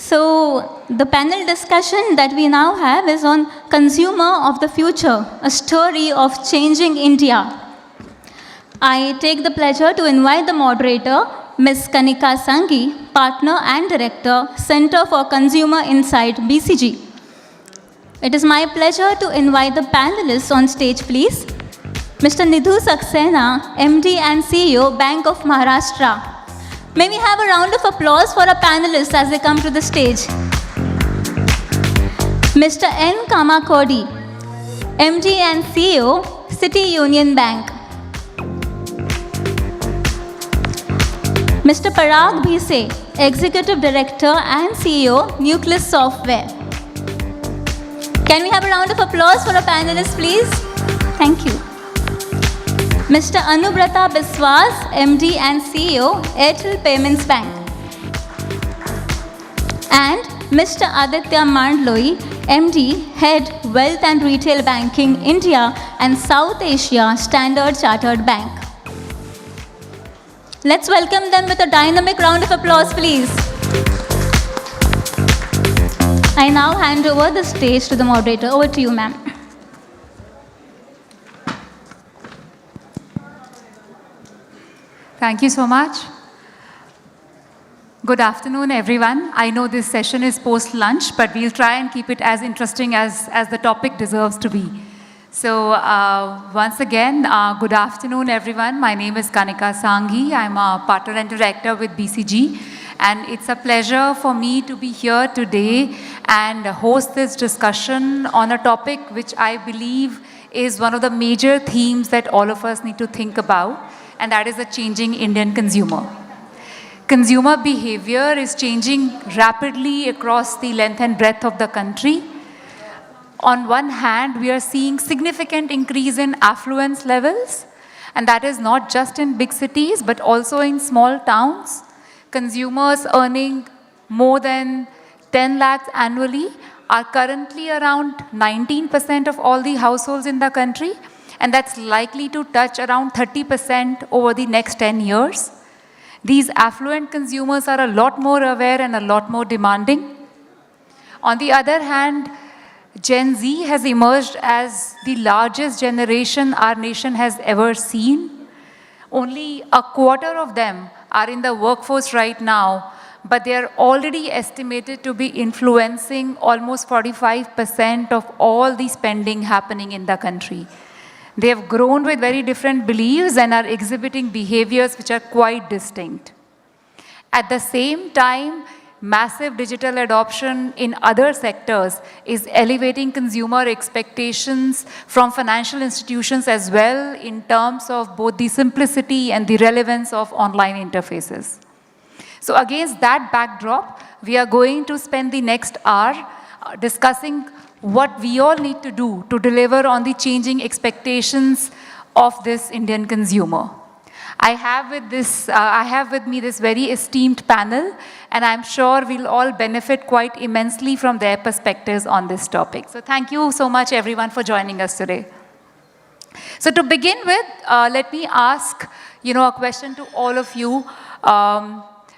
So the panel discussion that we now have is on Consumer of the Future, a story of changing India. I take the pleasure to invite the moderator, Ms. Kanika Sanghi, Partner and Director, Center for Consumer Insight, BCG. It is my pleasure to invite the panelists on stage, please. Mr. Nidhu Saxena, MD and CEO, Bank of Maharashtra. May we have a round of applause for our panelists as they come to the stage. Mr. N. Kamakodi, MD and CEO, City Union Bank. Mr. Parag Bhise, Executive Director and CEO, Nucleus Software. Can we have a round of applause for our panelists, please? Thank you. Mr. Anubrata Biswas, MD and CEO, Airtel Payments Bank. And Mr. Aditya Mandloi, MD, Head, Wealth and Retail Banking, India and South Asia, Standard Chartered Bank. Let's welcome them with a dynamic round of applause, please. I now hand over the stage to the moderator. Over to you, ma'am. Thank you so much. Good afternoon, everyone. I know this session is post-lunch, but we'll try and keep it as interesting as the topic deserves to be. So once again, good afternoon, everyone. My name is Kanika Sanghi. I'm a Partner and Director with BCG. And it's a pleasure for me to be here today and host this discussion on a topic which I believe is one of the major themes that all of us need to think about, and that is the changing Indian consumer. Consumer behavior is changing rapidly across the length and breadth of the country. On one hand, we are seeing significant increase in affluence levels, and that is not just in big cities, but also in small towns. Consumers earning more than 10 lakhs annually are currently around 19% of all the households in the country, and that's likely to touch around 30% over the next 10 years. These affluent consumers are a lot more aware and a lot more demanding. On the other hand, Gen Z has emerged as the largest generation our nation has ever seen. Only a quarter of them are in the workforce right now, but they are already estimated to be influencing almost 45% of all the spending happening in the country. They have grown with very different beliefs and are exhibiting behaviors which are quite distinct. At the same time, massive digital adoption in other sectors is elevating consumer expectations from financial institutions as well in terms of both the simplicity and the relevance of online interfaces. So against that backdrop, we are going to spend the next hour discussing what we all need to do to deliver on the changing expectations of this Indian consumer. I have with me this very esteemed panel, and I'm sure we'll all benefit quite immensely from their perspectives on this topic. So thank you so much, everyone, for joining us today. So to begin with, let me ask, a question to all of you.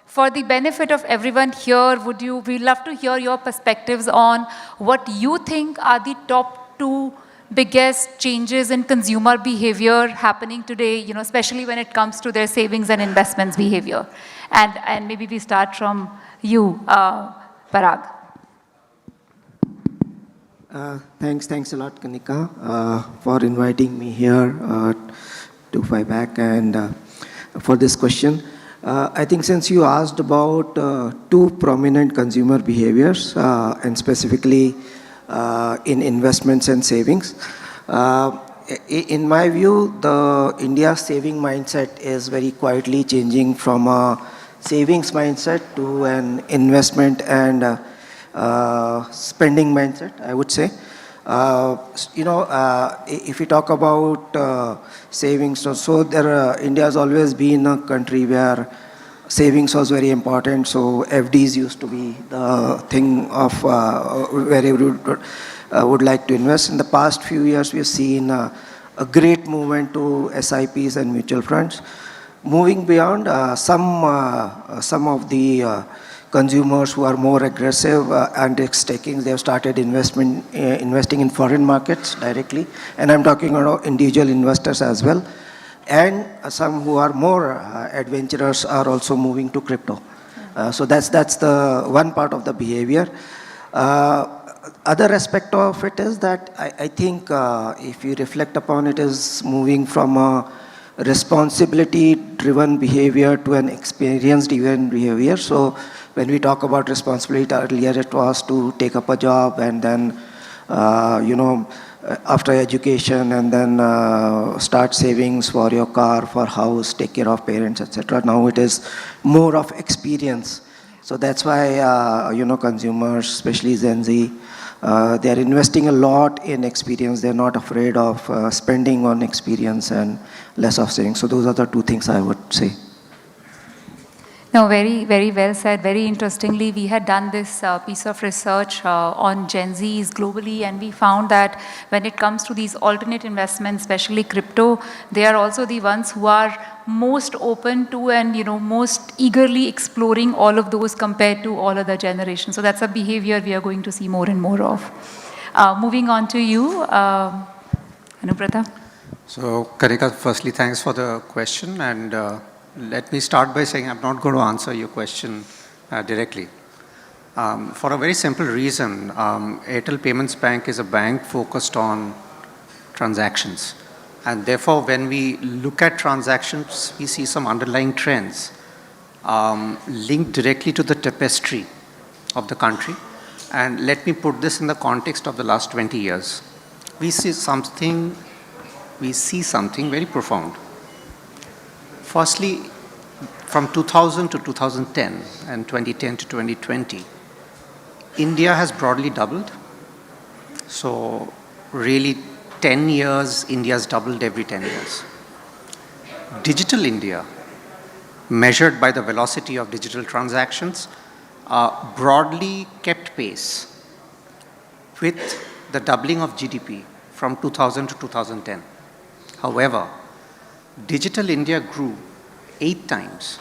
For the benefit of everyone here, we'd love to hear your perspectives on what you think are the top two biggest changes in consumer behavior happening today, especially when it comes to their savings and investments behavior. And maybe we start from you, Parag. Thanks a lot, Kanika, for inviting me here to FIBAC and for this question. I think since you asked about two prominent consumer behaviors, and specifically in investments and savings, in my view, India's saving mindset is very quietly changing from a savings mindset to an investment and spending mindset, I would say. If we talk about savings, India has always been a country where savings was very important. So FDs used to be the thing of where everyone would like to invest. In the past few years, we've seen a great movement to SIPs and mutual funds. Moving beyond, some of the consumers who are more aggressive and risk-taking. They have started investing in foreign markets directly. And I'm talking about individual investors as well. And some who are more adventurous are also moving to crypto. So that's the one part of the behavior. Other aspect of it is that I think if you reflect upon it, is moving from a responsibility-driven behavior to an experience-driven behavior. So when we talk about responsibility, earlier it was to take up a job and then, after education and then start savings for your car, for house, take care of parents, etc. Now it is more of experience. So that's why, consumers, especially Gen Z, they are investing a lot in experience. They're not afraid of spending on experience and less of savings. So those are the two things I would say. No, very, very well said. Very interestingly, we had done this piece of research on Gen Zs globally, and we found that when it comes to these alternate investments, especially crypto, they are also the ones who are most open to and most eagerly exploring all of those compared to all other generations. So that's a behavior we are going to see more and more of. Moving on to you, Anuprata. So, Kanika, firstly, thanks for the question, and let me start by saying I'm not going to answer your question directly. For a very simple reason, Airtel Payments Bank is a bank focused on transactions. And therefore, when we look at transactions, we see some underlying trends linked directly to the tapestry of the country. And let me put this in the context of the last 20 years. We see something very profound. Firstly, from 2000 to 2010 and 2010 to 2020, India has broadly doubled. So really 10 years, India's doubled every 10 years. Digital India, measured by the velocity of digital transactions, broadly kept pace with the doubling of GDP from 2000 to 2010. However, Digital India grew 8 times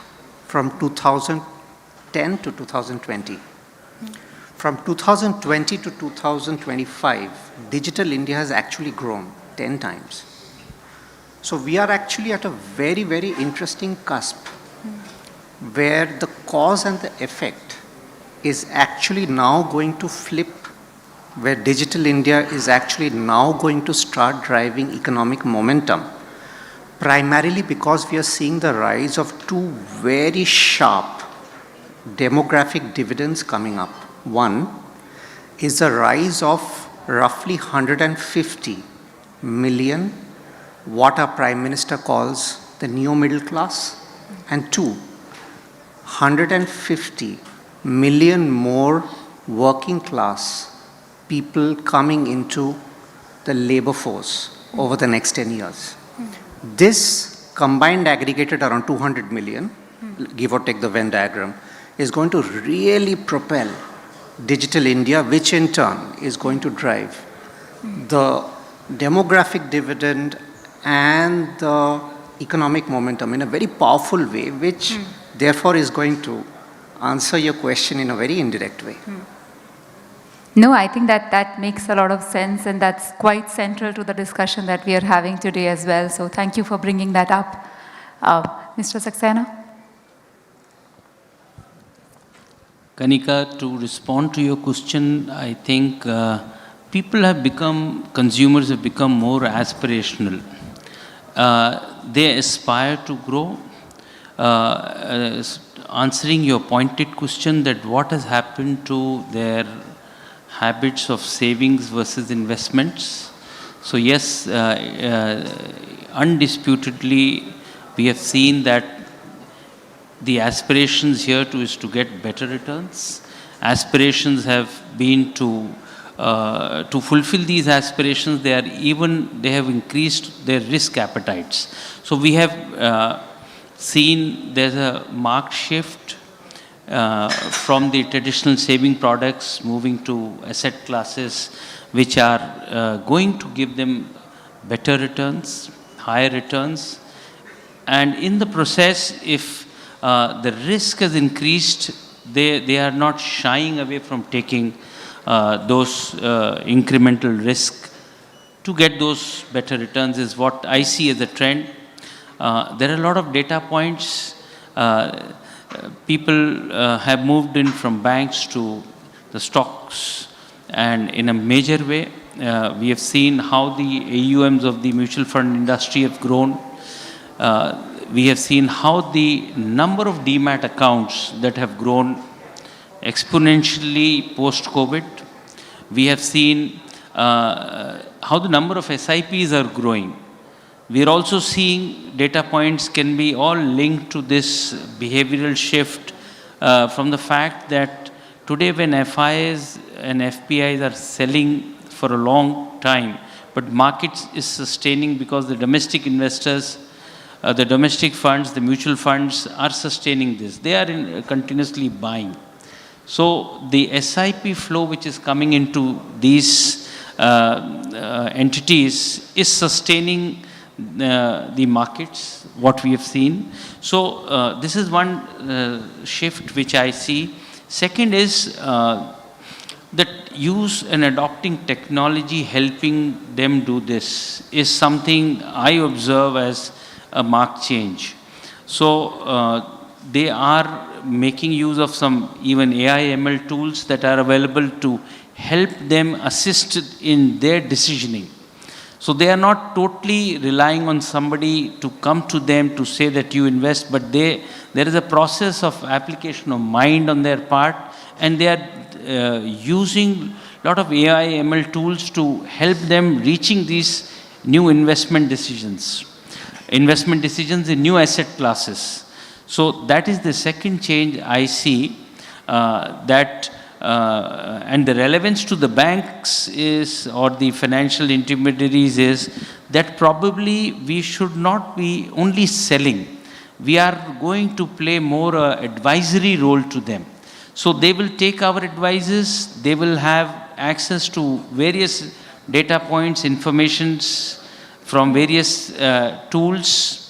from 2010 to 2020. From 2020 to 2025, Digital India has actually grown 10 times. So we are actually at a very, very interesting cusp where the cause and the effect is actually now going to flip, where Digital India is actually now going to start driving economic momentum, primarily because we are seeing the rise of two very sharp demographic dividends coming up. One is the rise of roughly 150 million, what our Prime Minister calls the neo middle class, and two, 150 million more working class people coming into the labor force over the next 10 years. This combined aggregated around 200 million, give or take the Venn diagram, is going to really propel Digital India, which in turn is going to drive the demographic dividend and the economic momentum in a very powerful way, which therefore is going to answer your question in a very indirect way. No, I think that makes a lot of sense, and that's quite central to the discussion that we are having today as well. So thank you for bringing that up. Mr. Saxena? Kanika, to respond to your question, I think consumers have become more aspirational. They aspire to grow. Answering your pointed question that what has happened to their habits of savings versus investments. So yes, undisputedly, we have seen that the aspirations here is to get better returns. Aspirations have been to fulfill these aspirations, they have increased their risk appetites. So we have seen there's a marked shift from the traditional saving products moving to asset classes which are going to give them better returns, higher returns. And in the process, if the risk has increased, They are not shying away from taking those incremental risk to get those better returns is what I see as a trend. There are a lot of data points. People have moved in from banks to the stocks, and in a major way, we have seen how the AUMs of the mutual fund industry have grown. We have seen how the number of demat accounts that have grown exponentially post-COVID. We have seen how the number of SIPs are growing. We are also seeing data points can be all linked to this behavioral shift from the fact that today when FIs and FPIs are selling for a long time, but markets is sustaining because the domestic investors, the domestic funds, the mutual funds are sustaining this. They are continuously buying. So the SIP flow which is coming into these entities is sustaining the markets, what we have seen. So this is one shift which I see. Second is that use and adopting technology helping them do this is something I observe as a marked change. So they are making use of some even AI ML tools that are available to help them assist in their decisioning. So they are not totally relying on somebody to come to them to say that you invest, but there is a process of application of mind on their part, and they are using a lot of AI ML tools to help them reaching these new investment decisions in new asset classes. So that is the second change I see, and the relevance to the banks is, or the financial intermediaries is, that probably we should not be only selling. We are going to play more advisory role to them. So they will take our advices, they will have access to various data points, informations from various tools,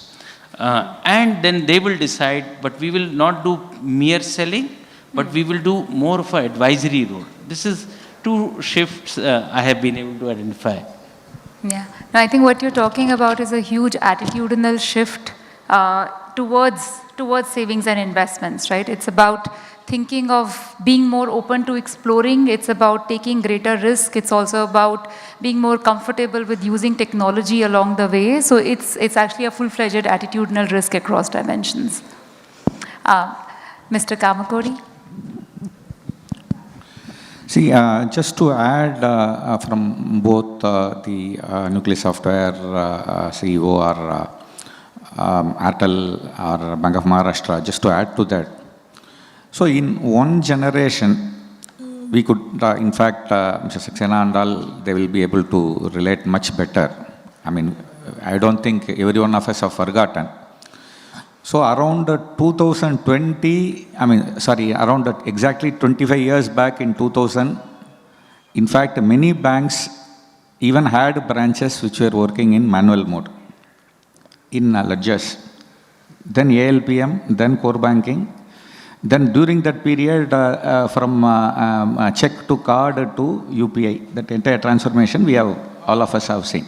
and then they will decide, but we will not do mere selling, but we will do more of an advisory role. This is two shifts I have been able to identify. Yeah, no, I think what you're talking about is a huge attitudinal shift towards savings and investments, right? It's about thinking of being more open to exploring. It's about taking greater risk. It's also about being more comfortable with using technology along the way. So it's actually a full-fledged attitudinal risk across dimensions. Mr. Kamakodi? See, just to add from both the Nucleus Software CEO or Airtel or Bank of Maharashtra, just to add to that. So in one generation, we could, in fact, Mr. Saxena and all, they will be able to relate much better. I mean, I don't think every one of us have forgotten. So around 2020, around exactly 25 years back in 2000, in fact, many banks even had branches which were working in manual mode, in ledgers. Then ALPM, then core banking. Then during that period, from check to card to UPI, that entire transformation all of us have seen.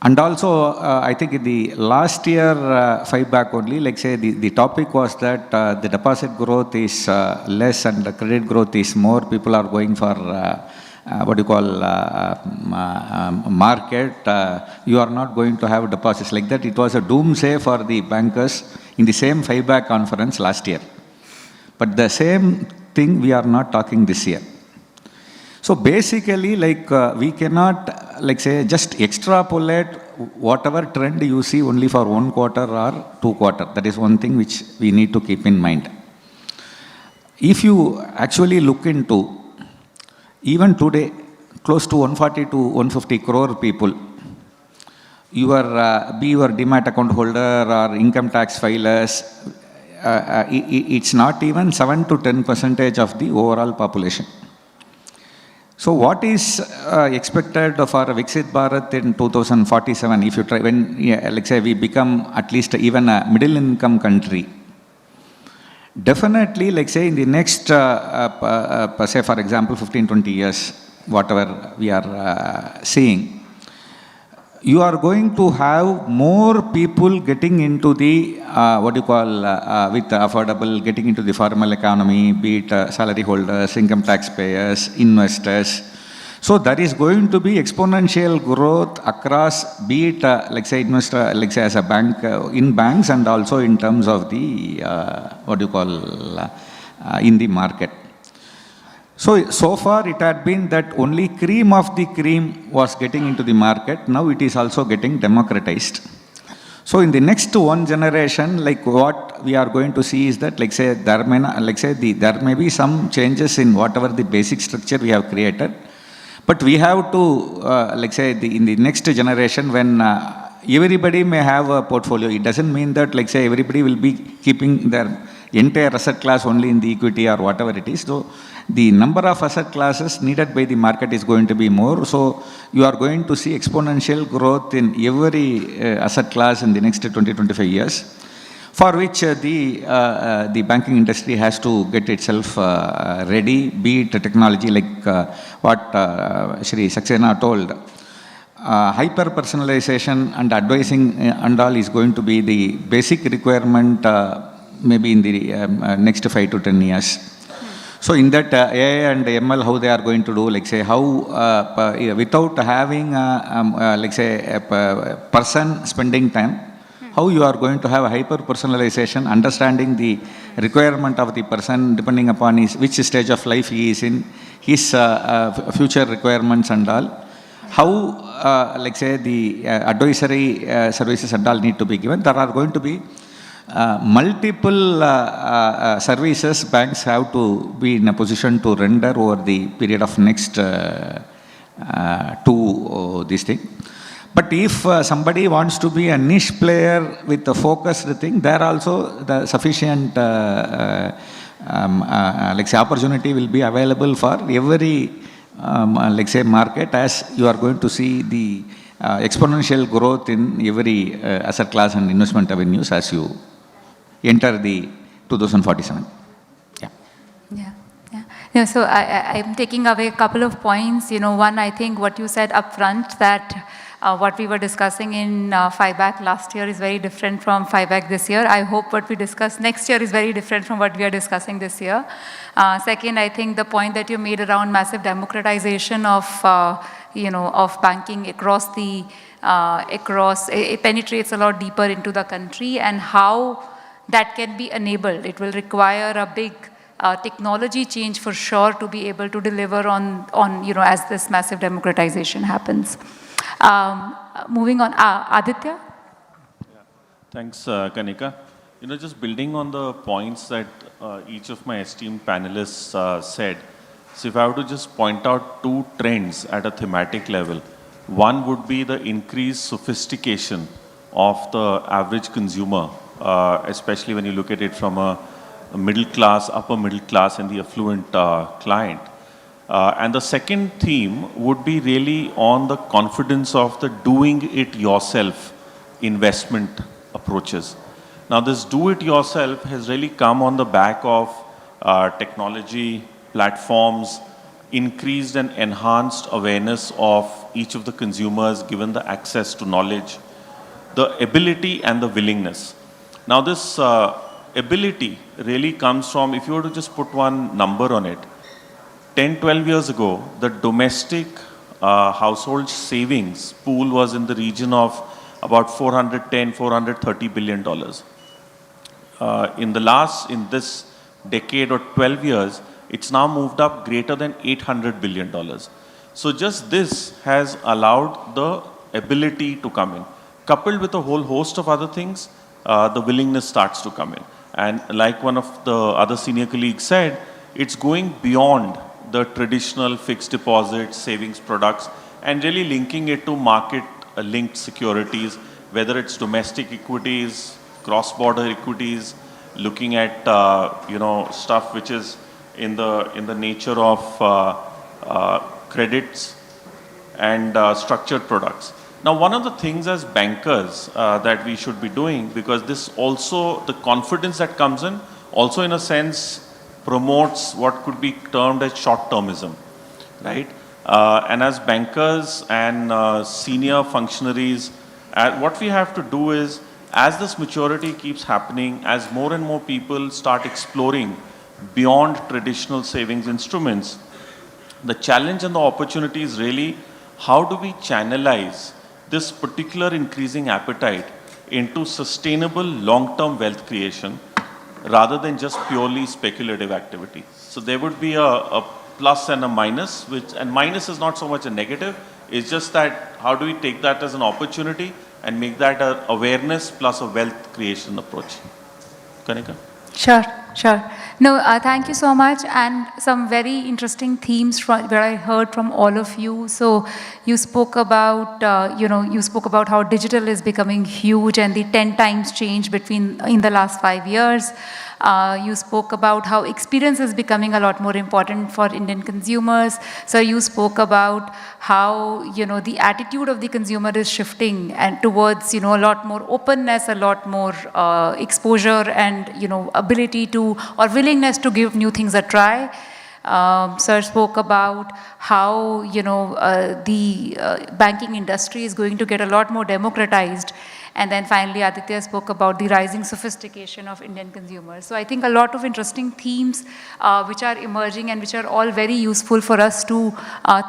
And also, I think in the last year, FIBAC only, like say, the topic was that the deposit growth is less and the credit growth is more. People are going for what you call market. You are not going to have deposits like that. It was a doomsday for the bankers in the same FIBAC conference last year. But the same thing we are not talking this year. So basically, like we cannot, like say, just extrapolate whatever trend you see only for 1 quarter or 2 quarters. That is one thing which we need to keep in mind. If you actually look into, even today, close to 140 to 150 crore people, be your demat account holder or income tax filers, it's not even 7 to 10% of the overall population. So what is expected for Viksit Bharat in 2047? If you try, when, like say, we become at least even a middle income country, Definitely, like say in the next, say for example, 15, 20 years, whatever we are seeing, you are going to have more people getting into the, with affordable, getting into the formal economy, be it salary holders, income taxpayers, investors. So there is going to be exponential growth across, be it investor, as a bank, in banks and also in terms of the, in the market. So far it had been that only cream of the cream was getting into the market. Now it is also getting democratized. So in the next one generation, what we are going to see is that, there may be some changes in whatever the basic structure we have created. But we have to, in the next generation, when everybody may have a portfolio, it doesn't mean that, everybody will be keeping their entire asset class only in the equity or whatever it is. So the number of asset classes needed by the market is going to be more. So you are going to see exponential growth in every asset class in the next 20-25 years, for which the banking industry has to get itself ready, be it technology what Shri Saxena told. Hyper-personalization and advising and all is going to be the basic requirement maybe in the next 5 to 10 years. So in that AI and ML, how they are going to do, how without having a person spending time, how you are going to have hyper-personalization, understanding the requirement of the person depending upon which stage of life he is in, his future requirements and all. How, the advisory services and all need to be given. There are going to be multiple services banks have to be in a position to render over the period of next this thing. But if somebody wants to be a niche player with a focused thing, there also the sufficient opportunity will be available for every market, as you are going to see the exponential growth in every asset class and investment avenues as you enter the 2047. Yeah, so I'm taking away a couple of points. One, I think what you said up front, that what we were discussing in FIBAC last year is very different from FIBAC this year. I hope what we discuss next year is very different from what we are discussing this year. Second, I think the point that you made around massive democratization of banking across it penetrates a lot deeper into the country, and how that can be enabled. It will require a big technology change for sure to be able to deliver on as this massive democratization happens. Moving on, Aditya? Yeah. Thanks, Kanika. Just building on the points that each of my esteemed panelists said, so if I were to just point out two trends at a thematic level, one would be the increased sophistication of the average consumer, especially when you look at it from a middle class, upper middle class, and the affluent client. And the second theme would be really on the confidence of the doing it yourself investment approaches. Now this do it yourself has really come on the back of technology, platforms, increased and enhanced awareness of each of the consumers given the access to knowledge, the ability and the willingness. Now this ability really comes from, if you were to just put one number on it, 10, 12 years ago, the domestic household savings pool was in the region of about $410, $430 billion. In this decade or 12 years, it's now moved up greater than $800 billion. So just this has allowed the ability to come in. Coupled with a whole host of other things, the willingness starts to come in. And like one of the other senior colleagues said, it's going beyond the traditional fixed deposit savings products and really linking it to market-linked securities, whether it's domestic equities, cross-border equities, looking at stuff which is in the nature of credits and structured products. Now, one of the things as bankers that we should be doing, because this also, the confidence that comes in also in a sense promotes what could be termed as short-termism, right? And as bankers and senior functionaries, what we have to do is, as this maturity keeps happening, as more and more people start exploring beyond traditional savings instruments, the challenge and the opportunity is really how do we channelize this particular increasing appetite into sustainable long-term wealth creation rather than just purely speculative activity. So there would be a plus and a minus, and minus is not so much a negative, it's just that how do we take that as an opportunity and make that an awareness plus a wealth creation approach. Kanika? Sure, sure. No, thank you so much, and some very interesting themes that I heard from all of you. So you spoke about, you spoke about how digital is becoming huge and the 10 times change in the last 5 years. You spoke about how experience is becoming a lot more important for Indian consumers. So you spoke about how, the attitude of the consumer is shifting and towards, a lot more openness, a lot more exposure and, ability to, or willingness to give new things a try. Sir spoke about how, the banking industry is going to get a lot more democratized. And then finally, Aditya spoke about the rising sophistication of Indian consumers. So I think a lot of interesting themes which are emerging and which are all very useful for us to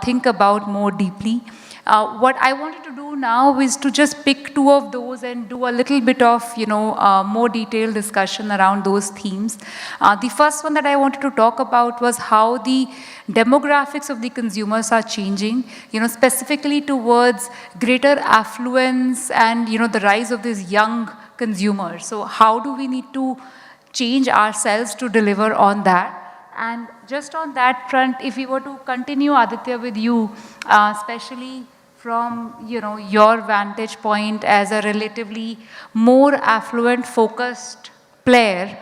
think about more deeply. What I wanted to do now is to just pick two of those and do a little bit of, more detailed discussion around those themes. The first one that I wanted to talk about was how the demographics of the consumers are changing, specifically towards greater affluence and, the rise of these young consumers. So how do we need to change ourselves to deliver on that? And just on that front, if we were to continue, Aditya, with you, especially from, your vantage point as a relatively more affluent focused player,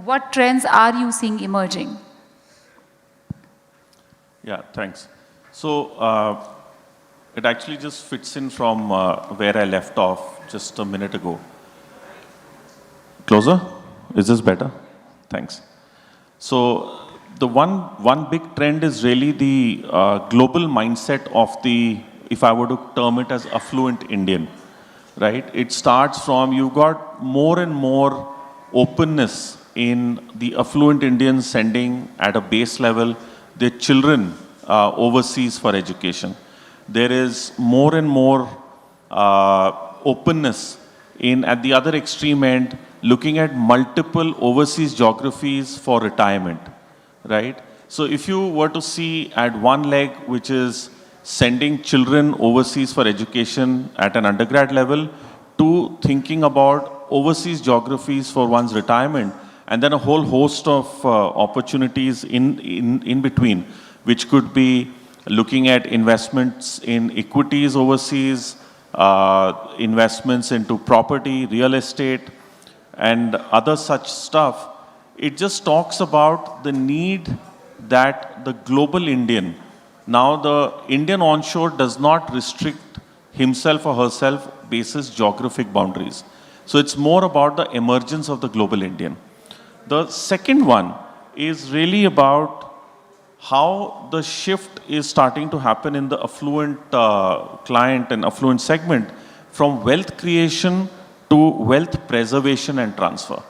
what trends are you seeing emerging? Yeah, thanks. So it actually just fits in from where I left off just a minute ago. Closer? Is this better? Thanks. So the one big trend is really the global mindset of the, if I were to term it as affluent Indian, right? It starts from, you've got more and more openness in the affluent Indians sending at a base level their children overseas for education. There is more and more openness in, at the other extreme end, looking at multiple overseas geographies for retirement, right? So if you were to see at one leg, which is sending children overseas for education at an undergrad level, to thinking about overseas geographies for one's retirement, and then a whole host of opportunities in between, which could be looking at investments in equities overseas, investments into property, real estate, and other such stuff. It just talks about the need that the global Indian, now the Indian onshore does not restrict himself or herself basis geographic boundaries. So it's more about the emergence of the global Indian. The second one is really about how the shift is starting to happen in the affluent client and affluent segment from wealth creation to wealth preservation and transfer.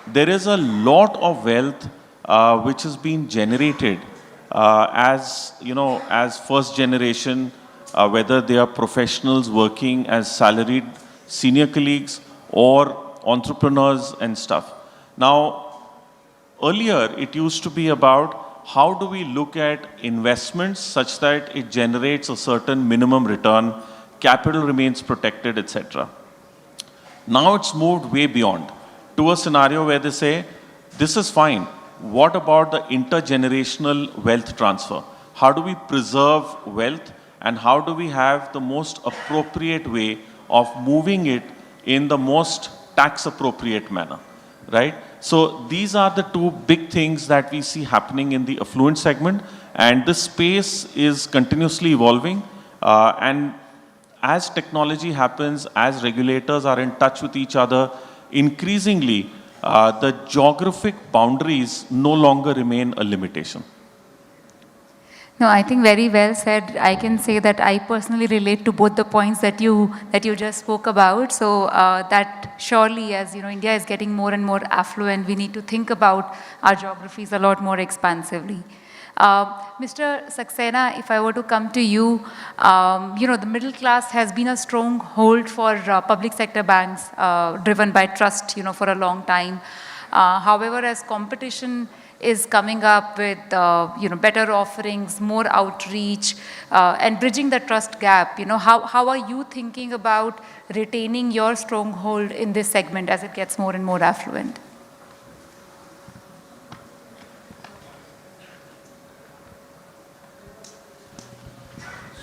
There is a lot of wealth which has been generated as first generation, whether they are professionals working as salaried senior colleagues or entrepreneurs and stuff. Now, earlier it used to be about how do we look at investments such that it generates a certain minimum return, capital remains protected, etc. Now it's moved way beyond to a scenario where they say, this is fine. What about the intergenerational wealth transfer? How do we preserve wealth and how do we have the most appropriate way of moving it in the most tax appropriate manner, right? So these are the two big things that we see happening in the affluent segment, and this space is continuously evolving. And as technology happens, as regulators are in touch with each other, increasingly the geographic boundaries no longer remain a limitation. No, I think very well said. I can say that I personally relate to both the points that you just spoke about. So that surely, as you know, India is getting more and more affluent, we need to think about our geographies a lot more expansively. Mr. Saxena, if I were to come to you, you know, the middle class has been a stronghold for public sector banks, driven by trust, you know, for a long time. However, as competition is coming up with you know, better offerings, more outreach, and bridging the trust gap, you know, how are you thinking about retaining your stronghold in this segment as it gets more and more affluent?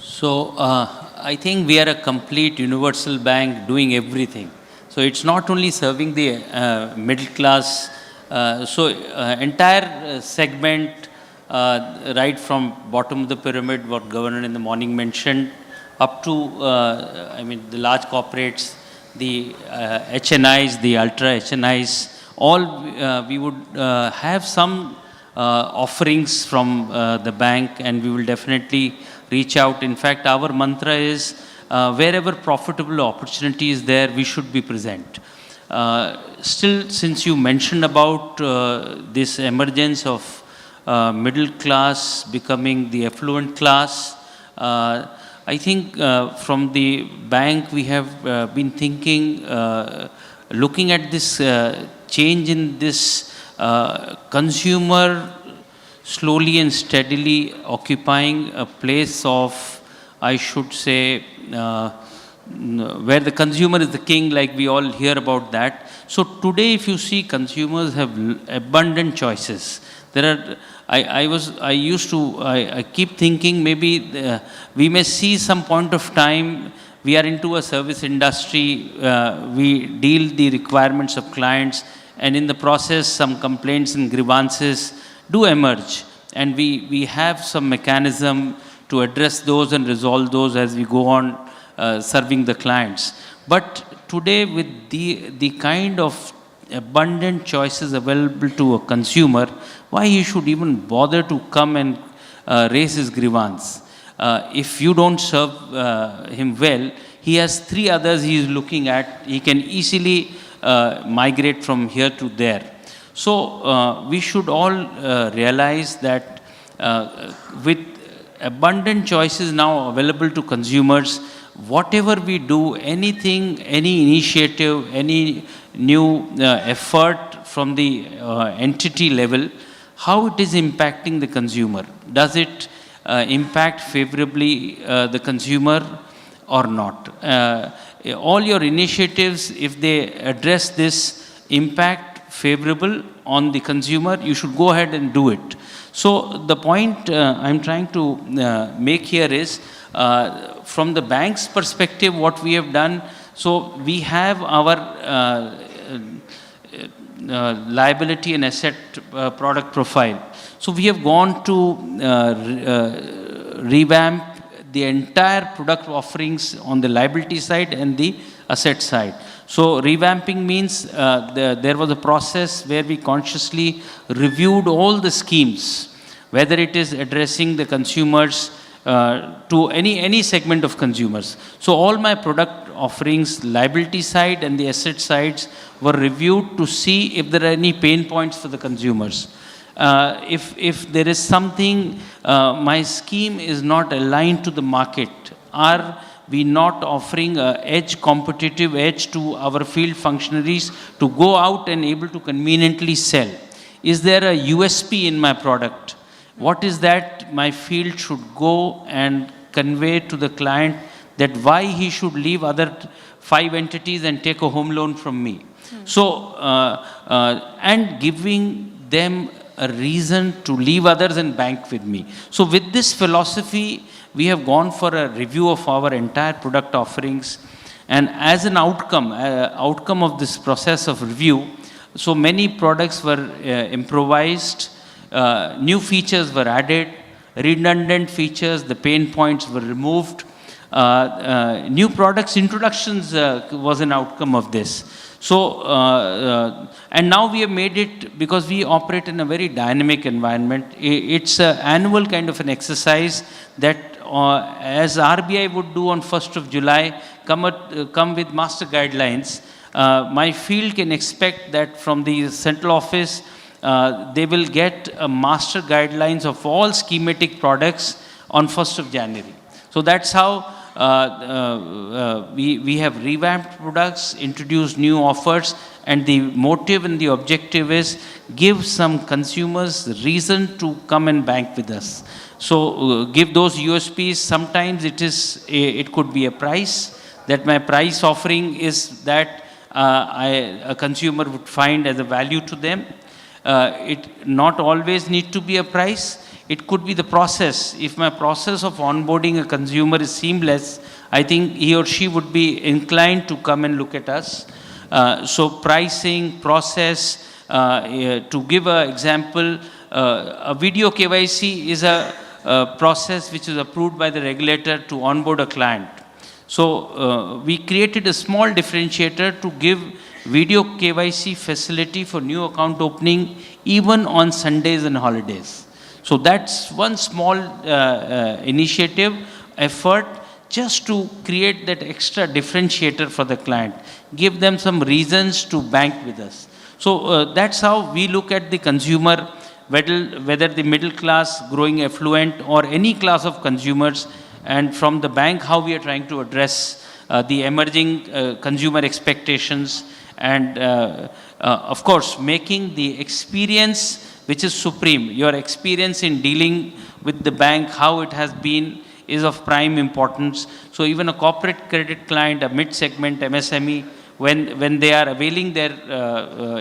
So I think we are a complete universal bank doing everything. So it's not only serving the middle class. Entire segment, right from bottom of the pyramid, what Governor in the morning mentioned, up to, I mean, the large corporates, the HNIs, the ultra HNIs, all we would have some offerings from the bank, and we will definitely reach out. In fact, our mantra is wherever profitable opportunity is there, we should be present. Still, since you mentioned about this emergence of middle class becoming the affluent class, I think from the bank we have been thinking, looking at this change in this consumer slowly and steadily occupying a place of, I should say, where the consumer is the king, like we all hear about that. So today, if you see, consumers have abundant choices. There are, I keep thinking maybe we may see some point of time, we are into a service industry, we deal the requirements of clients, and in the process, some complaints and grievances do emerge. And we have some mechanism to address those and resolve those as we go on serving the clients. But today, with the kind of abundant choices available to a consumer, why he should even bother to come and raise his grievance? If you don't serve him well, he has 3 others he is looking at. He can easily migrate from here to there. So we should all realize that with abundant choices now available to consumers, whatever we do, anything, any initiative, any new effort from the entity level, how it is impacting the consumer? Does it impact favorably the consumer or not? All your initiatives, if they address this impact favorable on the consumer, you should go ahead and do it. So the point I'm trying to make here is, from the bank's perspective, what we have done, so we have our liability and asset product profile. So we have gone to revamp the entire product offerings on the liability side and the asset side. So revamping means there was a process where we consciously reviewed all the schemes, whether it is addressing the consumers to any segment of consumers. So all my product offerings, liability side and the asset sides, were reviewed to see if there are any pain points for the consumers. If there is something, my scheme is not aligned to the market, are we not offering a competitive edge to our field functionaries to go out and able to conveniently sell? Is there a USP in my product? What is that my field should go and convey to the client, that why he should leave other 5 entities and take a home loan from me? So, and giving them a reason to leave others and bank with me. So with this philosophy, we have gone for a review of our entire product offerings. And as an outcome of this process of review, so many products were improvised, new features were added, redundant features, the pain points were removed. New products introductions was an outcome of this. So, and now we have made it, because we operate in a very dynamic environment, it's an annual kind of an exercise that as RBI would do on 1st of July, come with master guidelines. My field can expect that from the central office, they will get master guidelines of all schematic products on 1st of January. So that's how we have revamped products, introduced new offers, and the motive and the objective is give some consumers reason to come and bank with us. So give those USPs. Sometimes it could be a price, that my price offering is that a consumer would find as a value to them. It not always need to be a price. It could be the process. If my process of onboarding a consumer is seamless, I think he or she would be inclined to come and look at us. So pricing, process, to give an example, a video KYC is a process which is approved by the regulator to onboard a client. So we created a small differentiator to give video KYC facility for new account opening even on Sundays and holidays. So that's one small initiative, effort, just to create that extra differentiator for the client, give them some reasons to bank with us. So that's how we look at the consumer, whether the middle class, growing affluent, or any class of consumers, and from the bank, how we are trying to address the emerging consumer expectations, and of course, making the experience which is supreme. Your experience in dealing with the bank, how it has been, is of prime importance. So even a corporate credit client, a mid-segment MSME, when they are availing their,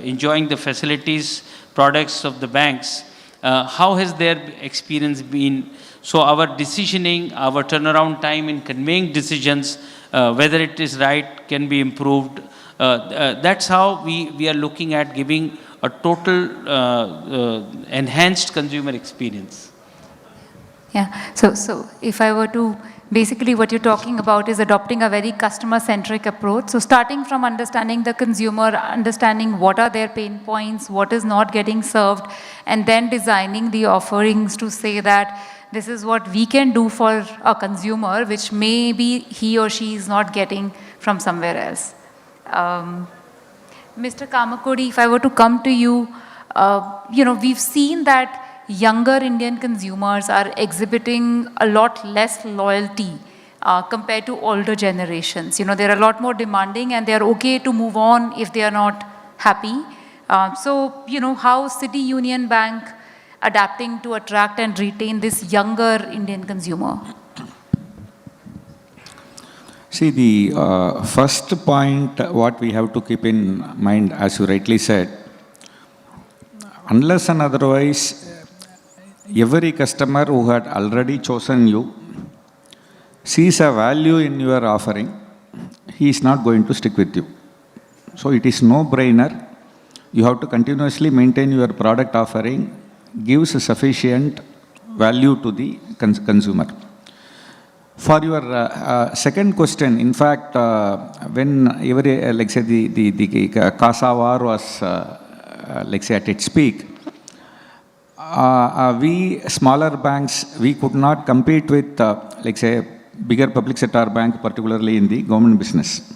enjoying the facilities, products of the banks, how has their experience been? So our decisioning, our turnaround time in conveying decisions, whether it is right, can be improved. That's how we are looking at giving a total enhanced consumer experience. Yeah, so if I were to, basically what you're talking about is adopting a very customer-centric approach. So starting from understanding the consumer, understanding what are their pain points, what is not getting served, and then designing the offerings to say that this is what we can do for a consumer, which maybe he or she is not getting from somewhere else. Mr. Kamakodi, if I were to come to you, we've seen that younger Indian consumers are exhibiting a lot less loyalty compared to older generations. They're a lot more demanding and they're okay to move on if they are not happy. So, how City Union Bank adapting to attract and retain this younger Indian consumer? See, the first point, what we have to keep in mind, as you rightly said, unless and otherwise, every customer who had already chosen you sees a value in your offering, he is not going to stick with you. So it is no-brainer. You have to continuously maintain your product offering, gives sufficient value to the consumer. For your second question, in fact, when every, like say, the CASA war was, like say, at its peak, we smaller banks, we could not compete with, like say, bigger public sector bank, particularly in the government business.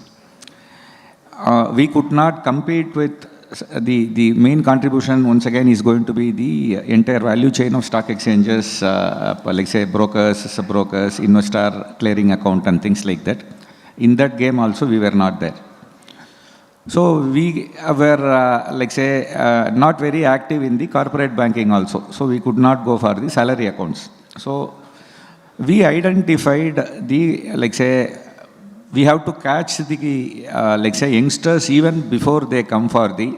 We could not compete with the main contribution, once again, is going to be the entire value chain of stock exchanges, like say brokers, sub-brokers, investor clearing account and things like that. In that game also, we were not there. So we were, like say, not very active in the corporate banking also. So we could not go for the salary accounts. So we identified the, like say, we have to catch the, like say, youngsters even before they come for the,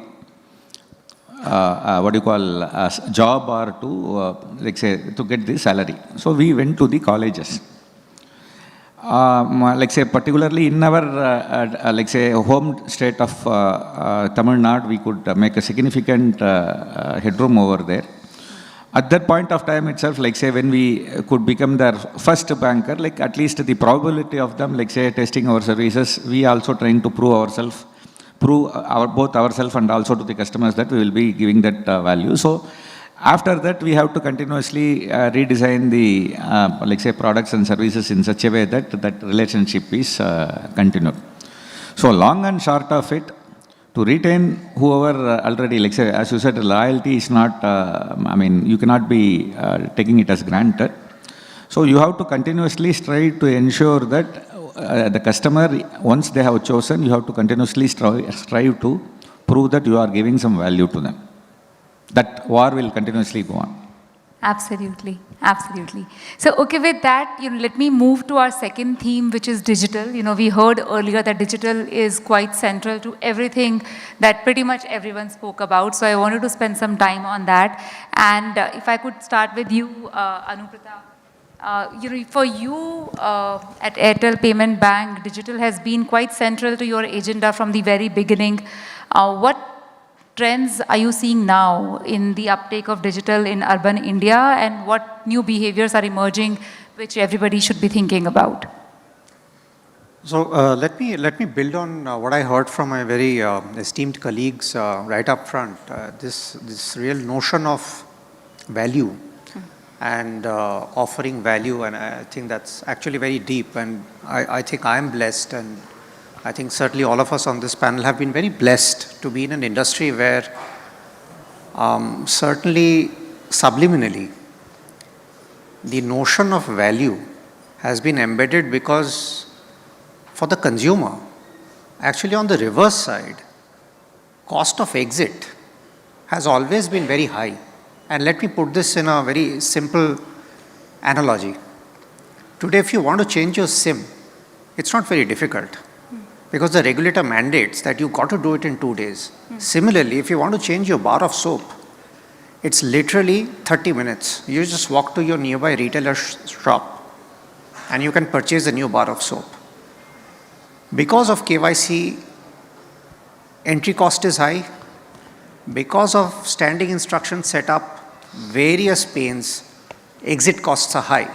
what do you call, job or to, like say, to get the salary. So we went to the colleges. Like say, particularly in our, like say, home state of Tamil Nadu, we could make a significant headroom over there. At that point of time itself, like say, when we could become their first banker, like at least the probability of them, like say, testing our services, we also trying to prove ourselves, prove both ourselves and also to the customers that we will be giving that value. So after that, we have to continuously redesign the, like say, products and services in such a way that that relationship is continued. So long and short of it, to retain whoever already, like say, as you said, loyalty is not, I mean, you cannot be taking it as granted. So you have to continuously strive to ensure that the customer, once they have chosen, you have to continuously strive to prove that you are giving some value to them. That war will continuously go on. Absolutely, absolutely. So, okay, with that, let me move to our second theme, which is digital. We heard earlier that digital is quite central to everything that pretty much everyone spoke about. So, I wanted to spend some time on that. And if I could start with you, Anuprita. For you at Airtel Payment Bank, digital has been quite central to your agenda from the very beginning. What trends are you seeing now in the uptake of digital in urban India, and what new behaviors are emerging which everybody should be thinking about? So let me build on what I heard from my very esteemed colleagues right up front. This real notion of value and offering value, and I think that's actually very deep, and I think I'm blessed, and I think certainly all of us on this panel have been very blessed to be in an industry where certainly subliminally the notion of value has been embedded, because for the consumer, actually on the reverse side, cost of exit has always been very high. And let me put this in a very simple analogy. Today, if you want to change your SIM, it's not very difficult, because the regulator mandates that you've got to do it in 2 days. Similarly, if you want to change your bar of soap, it's literally 30 minutes. You just walk to your nearby retailer shop and you can purchase a new bar of soap. Because of KYC, entry cost is high. Because of standing instruction setup, various pains, exit costs are high.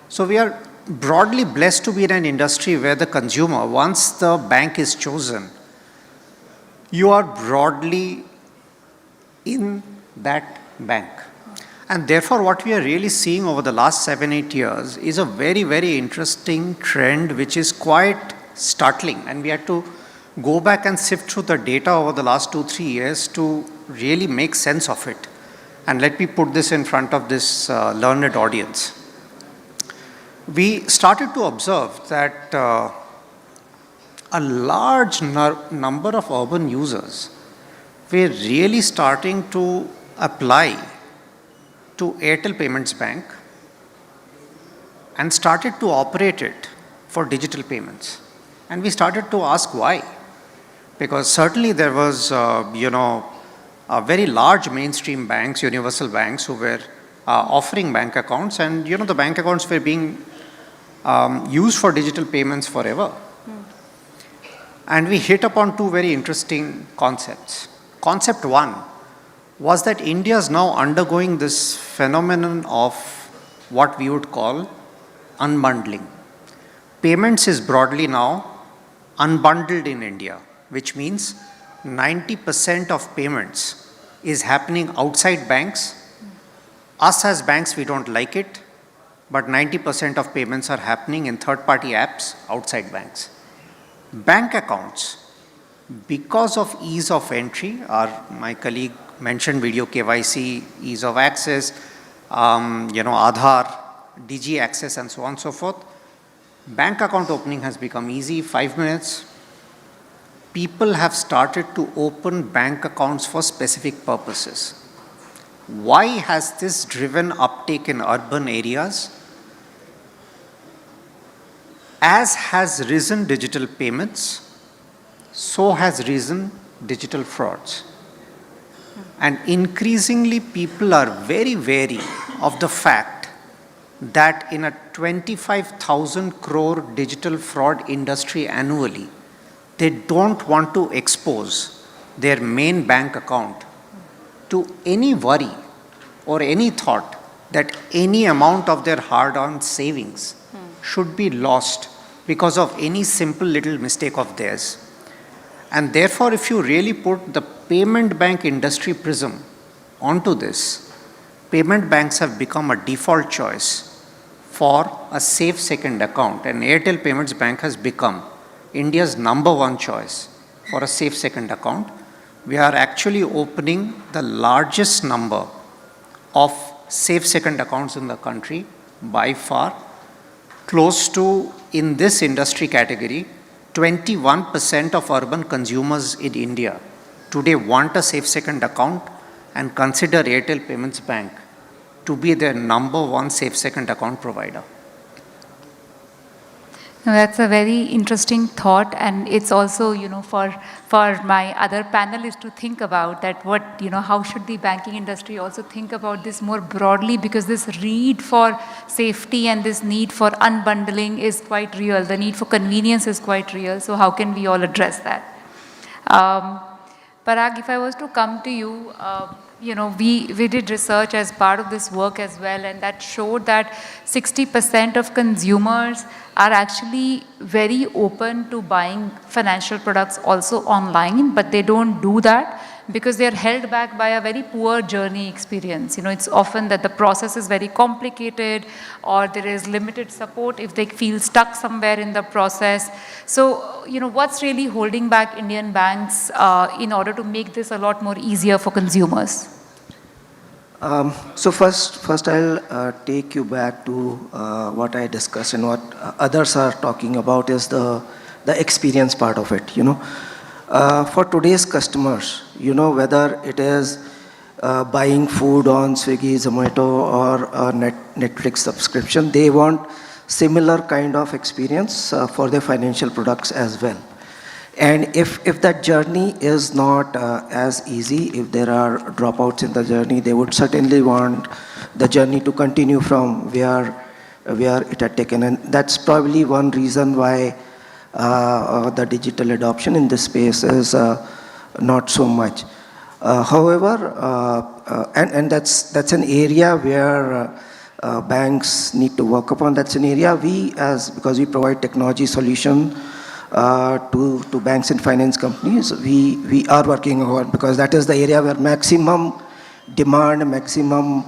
So we are broadly blessed to be in an industry where the consumer, once the bank is chosen, you are broadly in that bank. And therefore, what we are really seeing over the last 7-8 years is a very, very interesting trend, which is quite startling. And we had to go back and sift through the data over the last 2-3 years to really make sense of it. And let me put this in front of this learned audience. We started to observe that a large number of urban users were really starting to apply to Airtel Payments Bank and started to operate it for digital payments. And we started to ask why. Because certainly there was, very large mainstream banks, universal banks, who were offering bank accounts, and the bank accounts were being used for digital payments forever. And we hit upon two very interesting concepts. Concept one was that India is now undergoing this phenomenon of what we would call unbundling. Payments is broadly now unbundled in India, which means 90% of payments is happening outside banks. Us as banks, we don't like it, but 90% of payments are happening in third-party apps outside banks. Bank accounts, because of ease of entry, my colleague mentioned video KYC, ease of access, Aadhaar, DG access, and so on and so forth. Bank account opening has become easy, 5 minutes. People have started to open bank accounts for specific purposes. Why has this driven uptake in urban areas? As has risen digital payments, so has risen digital frauds. And increasingly, people are very wary of the fact that in a 25,000 crore digital fraud industry annually, they don't want to expose their main bank account to any worry or any thought that any amount of their hard-earned savings should be lost because of any simple little mistake of theirs. And therefore, if you really put the payment bank industry prism onto this, payment banks have become a default choice for a safe second account. And Airtel Payments Bank has become India's #1 choice for a safe second account. We are actually opening the largest number of safe second accounts in the country by far, close to, in this industry category, 21% of urban consumers in India today want a safe second account and consider Airtel Payments Bank to be their #1 safe second account provider. Now, that's a very interesting thought, and it's also, for my other panelists to think about that how should the banking industry also think about this more broadly, because this need for safety and this need for unbundling is quite real. The need for convenience is quite real. So how can we all address that? Parag, if I was to come to you, we did research as part of this work as well, and that showed that 60% of consumers are actually very open to buying financial products also online, but they don't do that because they're held back by a very poor journey experience. It's often that the process is very complicated, or there is limited support if they feel stuck somewhere in the process. So, what's really holding back Indian banks in order to make this a lot more easier for consumers? So first I'll take you back to what I discussed, and what others are talking about is the experience part of it. For today's customers, whether it is buying food on Swiggy, Zomato, or a Netflix subscription, they want similar kind of experience for their financial products as well. And if that journey is not as easy, if there are dropouts in the journey, they would certainly want the journey to continue from where it had taken. And that's probably one reason why the digital adoption in this space is not so much. However, and that's an area where banks need to work upon. That's an area because we provide technology solution to banks and finance companies, we are working on, because that is the area where maximum demand, maximum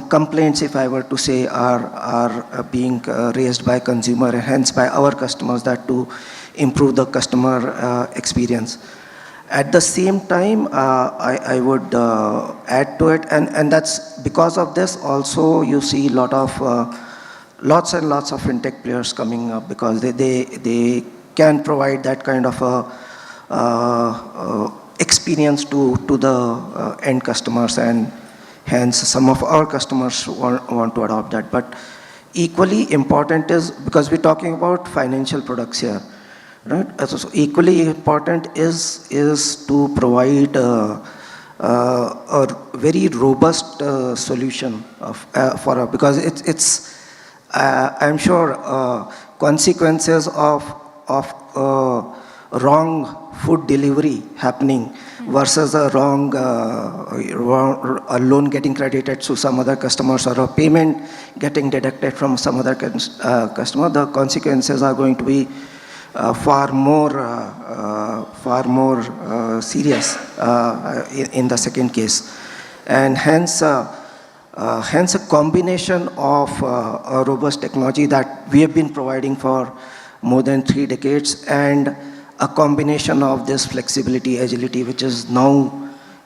complaints, if I were to say, are being raised by consumer and hence by our customers, that to improve the customer experience. At the same time, I would add to it, and that's because of this also you see lots and lots of fintech players coming up, because they can provide that kind of experience to the end customers, and hence some of our customers want to adopt that. But equally important is, because we're talking about financial products here, right? So equally important is to provide a very robust solution because it's I'm sure consequences of wrong food delivery happening versus a wrong a loan getting credited to some other customers, or a payment getting deducted from some other customer, the consequences are going to be far more serious in the second case. And hence a combination of a robust technology that we have been providing for more than 3 decades, and a combination of this flexibility, agility, which is now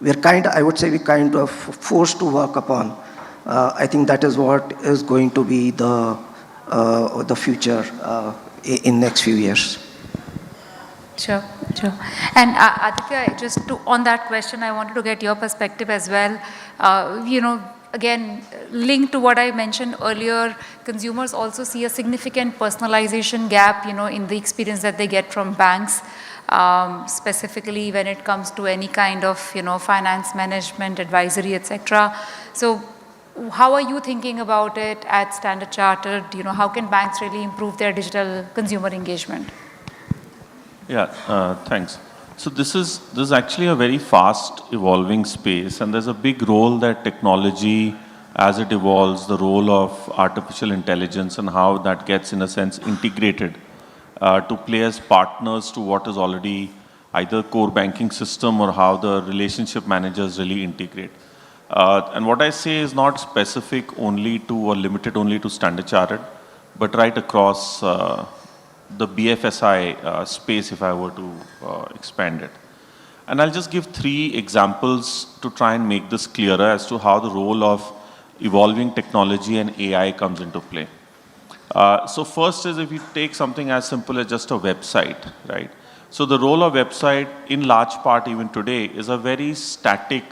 we're kind of forced to work upon. I think that is what is going to be the future in next few years. Sure. And Aditya, on that question, I wanted to get your perspective as well. Again, linked to what I mentioned earlier, consumers also see a significant personalization gap, in the experience that they get from banks, specifically when it comes to any kind of, finance management, advisory, etc. So how are you thinking about it at Standard Chartered? How can banks really improve their digital consumer engagement? Yeah, thanks. So this is actually a very fast evolving space, and there's a big role that technology, as it evolves, the role of artificial intelligence and how that gets in a sense integrated to play as partners to what is already either core banking system or how the relationship managers really integrate. And what I say is not specific only to or limited only to Standard Chartered, but right across the BFSI space if I were to expand it. And I'll just give 3 examples to try and make this clearer as to how the role of evolving technology and AI comes into play. So first is if you take something as simple as just a website, right? So the role of website in large part even today is a very static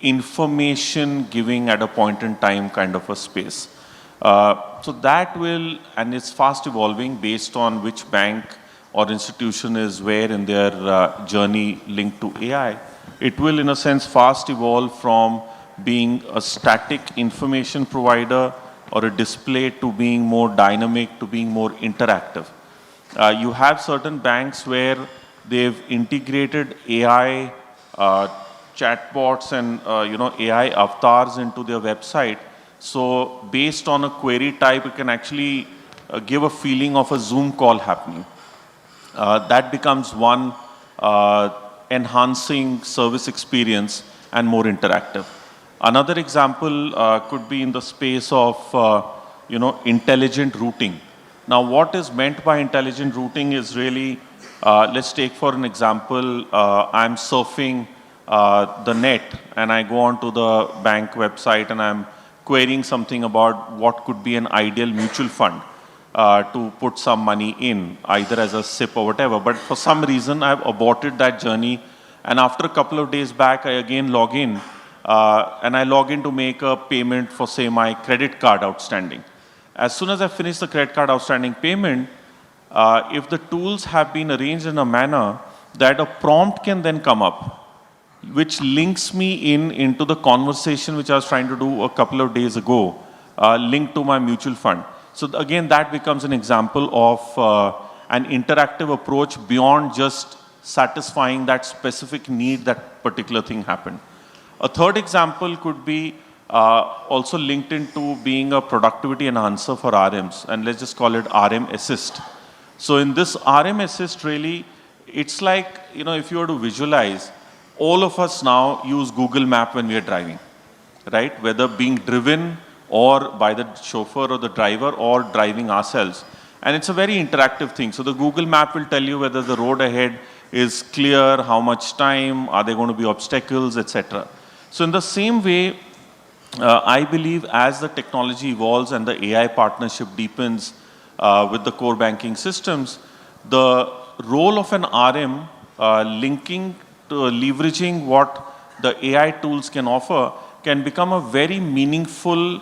information giving at a point in time kind of a space. So that will, and it's fast evolving based on which bank or institution is where in their journey linked to AI. It will in a sense fast evolve from being a static information provider or a display to being more dynamic, to being more interactive. You have certain banks where they've integrated AI chatbots and AI avatars into their website. So based on a query type, it can actually give a feeling of a Zoom call happening. That becomes one enhancing service experience and more interactive. Another example could be in the space of intelligent routing. Now, what is meant by intelligent routing is really, let's take for an example, I'm surfing the net and I go onto the bank website and I'm querying something about what could be an ideal mutual fund to put some money in, either as a SIP or whatever. But for some reason, I've aborted that journey. And after a couple of days back, I again log in and I log in to make a payment for, say, my credit card outstanding. As soon as I finish the credit card outstanding payment, if the tools have been arranged in a manner that a prompt can then come up, which links me into the conversation which I was trying to do a couple of days ago, linked to my mutual fund. So again, that becomes an example of an interactive approach beyond just satisfying that specific need that particular thing happened. A third example could be also linked into being a productivity enhancer for RMs, and let's just call it RM Assist. So in this RM Assist, really, it's like, if you were to visualize, all of us now use Google Map when we are driving, right? Whether being driven or by the chauffeur or the driver or driving ourselves. And it's a very interactive thing. So the Google Map will tell you whether the road ahead is clear, how much time, are there going to be obstacles, etc. So in the same way, I believe as the technology evolves and the AI partnership deepens with the core banking systems, the role of an RM linking to leveraging what the AI tools can offer can become a very meaningful,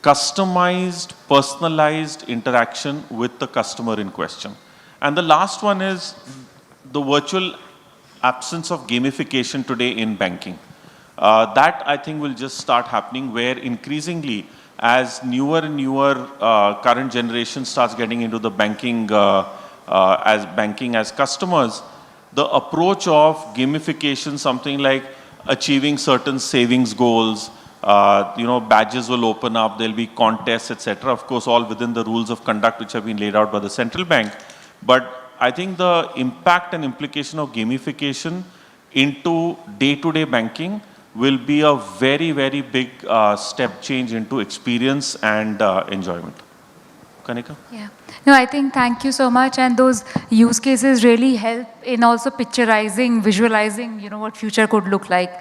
customized, personalized interaction with the customer in question. And the last one is the virtual absence of gamification today in banking. That I think will just start happening where increasingly as newer and newer current generation starts getting into the banking as customers, the approach of gamification, something like achieving certain savings goals, badges will open up, there'll be contests, etc. Of course, all within the rules of conduct which have been laid out by the central bank. But I think the impact and implication of gamification into day-to-day banking will be a very, very big step change into experience and enjoyment. Kanika? Yeah. No, I think thank you so much. And those use cases really help in also picturizing, visualizing, what future could look like.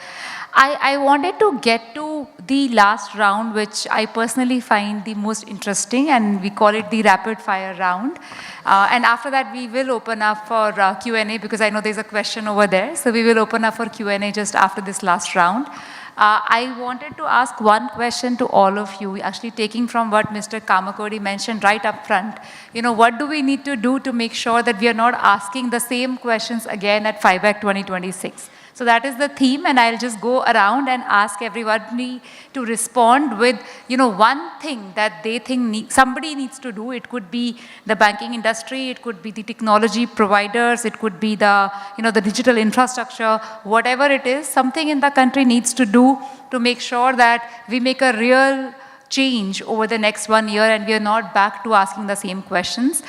I wanted to get to the last round, which I personally find the most interesting, and we call it the rapid fire round. And after that, we will open up for Q&A because I know there's a question over there. So we will open up for Q&A just after this last round. I wanted to ask one question to all of you, actually taking from what Mr. Kamakodi mentioned right up front. What do we need to do to make sure that we are not asking the same questions again at FIBAC 2026? So that is the theme, and I'll just go around and ask everybody to respond with, one thing that they think somebody needs to do. It could be the banking industry, it could be the technology providers, it could be the, the digital infrastructure, whatever it is, something in the country needs to do to make sure that we make a real change over the next 1 year, and we are not back to asking the same questions.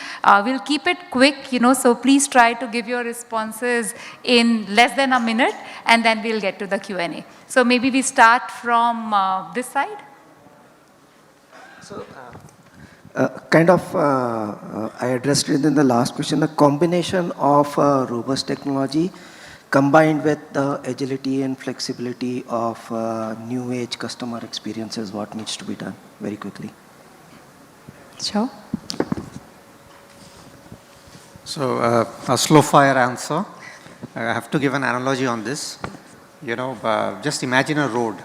We'll keep it quick, so please try to give your responses in less than a minute, and then we'll get to the Q&A. So maybe we start from this side. So, I addressed it in the last question, a combination of robust technology combined with the agility and flexibility of new age customer experience is what needs to be done very quickly. Sure. So a slow fire answer. I have to give an analogy on this. Just imagine a road.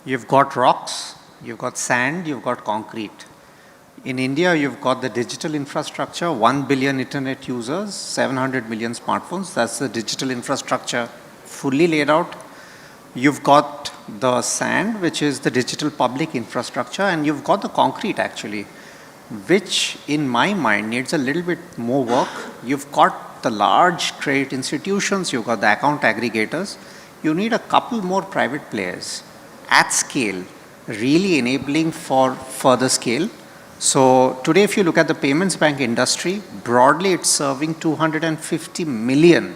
You've got rocks, you've got sand, you've got concrete. In India, you've got the digital infrastructure, 1 billion internet users, 700 million smartphones. That's the digital infrastructure fully laid out. You've got the sand, which is the digital public infrastructure, and you've got the concrete actually, which in my mind needs a little bit more work. You've got the large credit institutions, you've got the account aggregators. You need a couple more private players at scale, really enabling for further scale. So today, if you look at the payments bank industry, broadly it's serving 250 million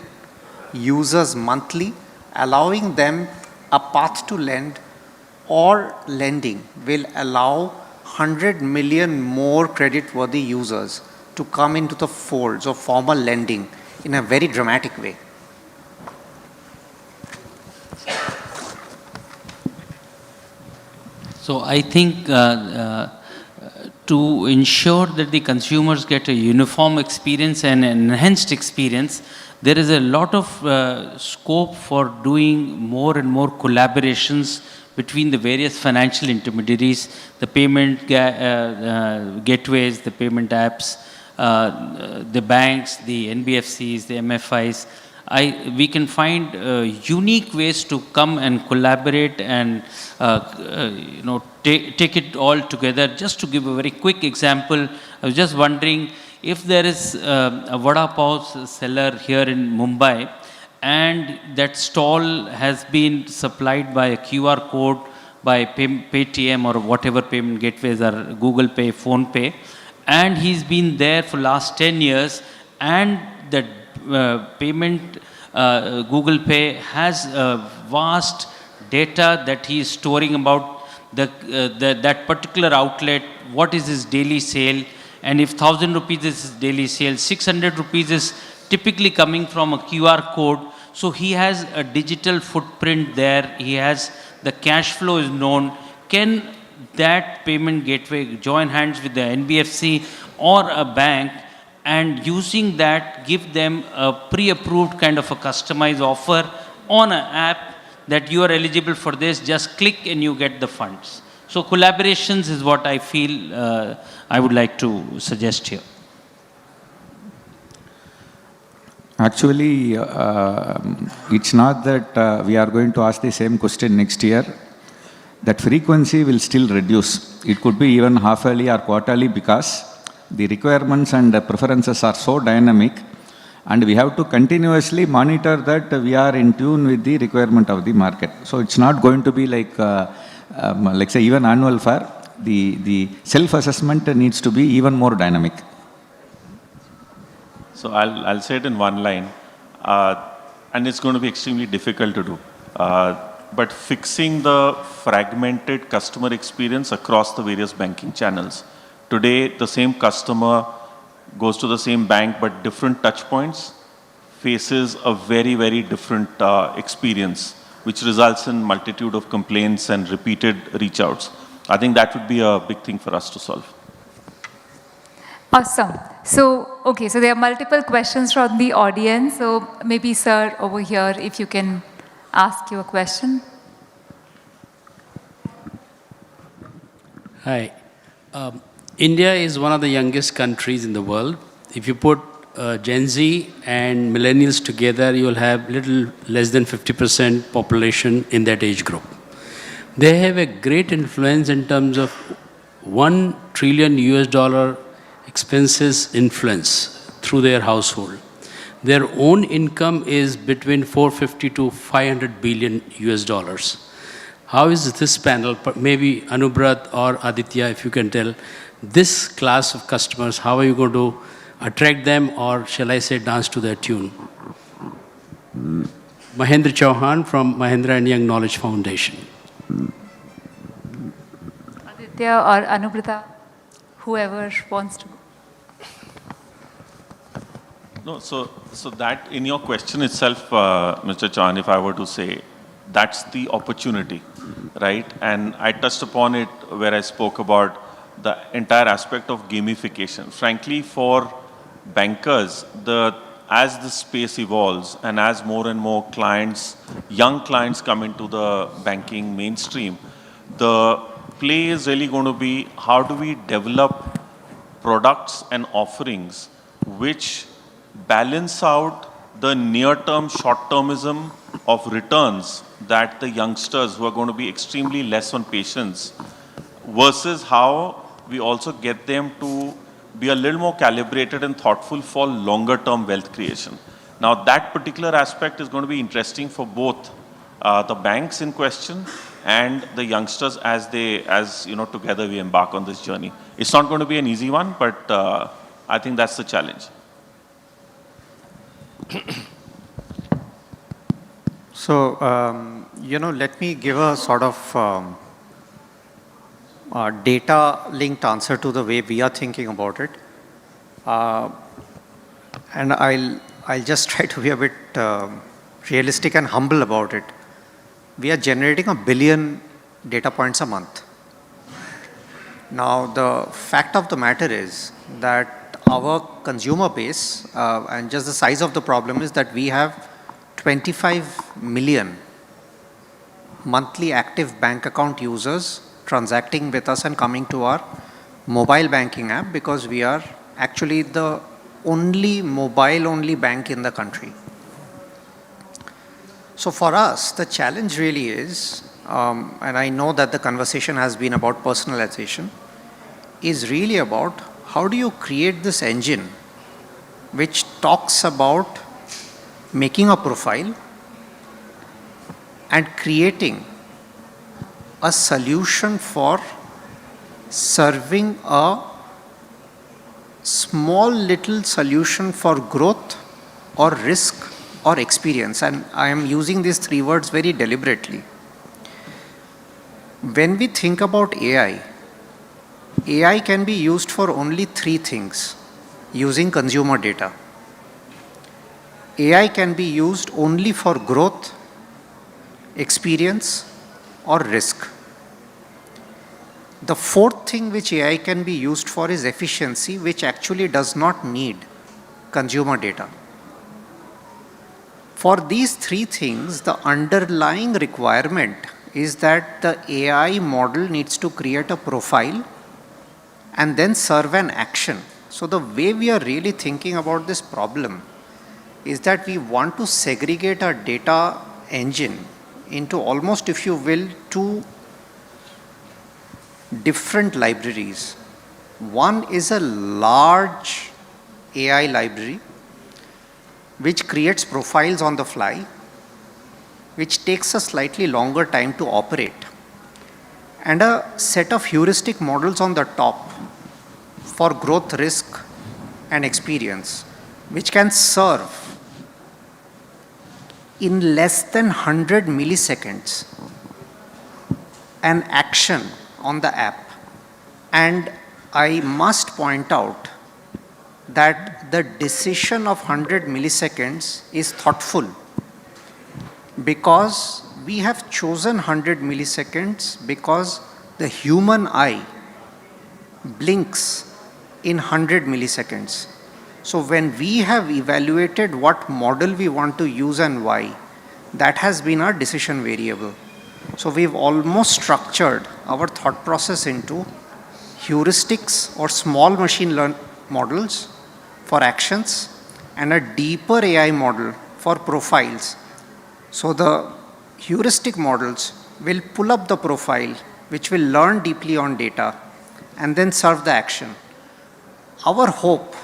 users monthly, allowing them a path to lend, or lending will allow 100 million more credit-worthy users to come into the folds of formal lending in a very dramatic way. So I think to ensure that the consumers get a uniform experience and an enhanced experience, there is a lot of scope for doing more and more collaborations between the various financial intermediaries, the payment gateways, the payment apps, the banks, the NBFCs, the MFIs. We can find unique ways to come and collaborate and take it all together. Just to give a very quick example, I was just wondering if there is a vada pav seller here in Mumbai, and that stall has been supplied by a QR code by Paytm or whatever payment gateways are, Google Pay, Phone Pay, and he's been there for last 10 years, and that payment Google Pay has vast data that he is storing about that particular outlet, what is his daily sale, and if 1,000 rupees is his daily sale, 600 rupees is typically coming from a QR code. So he has a digital footprint there, he has the cash flow is known. Can that payment gateway join hands with the NBFC or a bank, and using that give them a pre-approved kind of a customized offer on an app that you are eligible for this, just click and you get the funds. So collaborations is what I feel I would like to suggest here. Actually, it's not that we are going to ask the same question next year. That frequency will still reduce. It could be even half-yearly or quarterly, because the requirements and the preferences are so dynamic, and we have to continuously monitor that we are in tune with the requirement of the market. So it's not going to be like say even annual fare. The self-assessment needs to be even more dynamic. So I'll say it in one line, and it's going to be extremely difficult to do. But fixing the fragmented customer experience across the various banking channels. Today, the same customer goes to the same bank, but different touch points, faces a very, very different experience, which results in multitude of complaints and repeated reach outs. I think that would be a big thing for us to solve. Awesome. So, okay, so there are multiple questions from the audience. So maybe, sir, over here, if you can ask your question. Hi. India is one of the youngest countries in the world. If you put Gen Z and millennials together, you will have little less than 50% population in that age group. They have a great influence in terms of $1 trillion expenses influence through their household. Their own income is between 450 to 500 billion US dollars. How is this panel, maybe Anubrat or Aditya, if you can tell, this class of customers, how are you going to attract them, or shall I say dance to their tune? Mahendra Chauhan from Mahendra and Young Knowledge Foundation. Aditya or Anubrita, whoever wants to. No, so that in your question itself, Mr. Chauhan, if I were to say, that's the opportunity, right? And I touched upon it where I spoke about the entire aspect of gamification. Frankly, for bankers, as the space evolves and as more and more clients, young clients come into the banking mainstream, the play is really going to be how do we develop products and offerings which balance out the near-term short-termism of returns that the youngsters who are going to be extremely less on patience versus how we also get them to be a little more calibrated and thoughtful for longer-term wealth creation. Now, that particular aspect is going to be interesting for both the banks in question and the youngsters as together we embark on this journey. It's not going to be an easy one, but I think that's the challenge. So, let me give a sort of data-linked answer to the way we are thinking about it. And I'll just try to be a bit realistic and humble about it. We are generating 1 billion data points a month. Now, the fact of the matter is that our consumer base, and just the size of the problem is that we have 25 million monthly active bank account users transacting with us and coming to our mobile banking app because we are actually the only mobile-only bank in the country. So for us, the challenge really is, and I know that the conversation has been about personalization, is really about how do you create this engine which talks about making a profile and creating a solution for serving a small little solution for growth or risk or experience. And I am using these 3 words very deliberately. When we think about AI can be used for only 3 things using consumer data. AI can be used only for growth, experience, or risk. The 4th thing which AI can be used for is efficiency, which actually does not need consumer data. For these 3 things, the underlying requirement is that the AI model needs to create a profile and then serve an action. So the way we are really thinking about this problem is that we want to segregate our data engine into almost, if you will, 2 different libraries. One is a large AI library which creates profiles on the fly, which takes a slightly longer time to operate, and a set of heuristic models on the top for growth, risk, and experience, which can serve in less than 100 milliseconds an action on the app. And I must point out that the decision of 100 milliseconds is thoughtful because we have chosen 100 milliseconds because the human eye blinks in 100 milliseconds. So when we have evaluated what model we want to use and why, that has been our decision variable. So we've almost structured our thought process into heuristics or small machine learned models for actions and a deeper AI model for profiles. So the heuristic models will pull up the profile, which will learn deeply on data and then serve the action. Our hope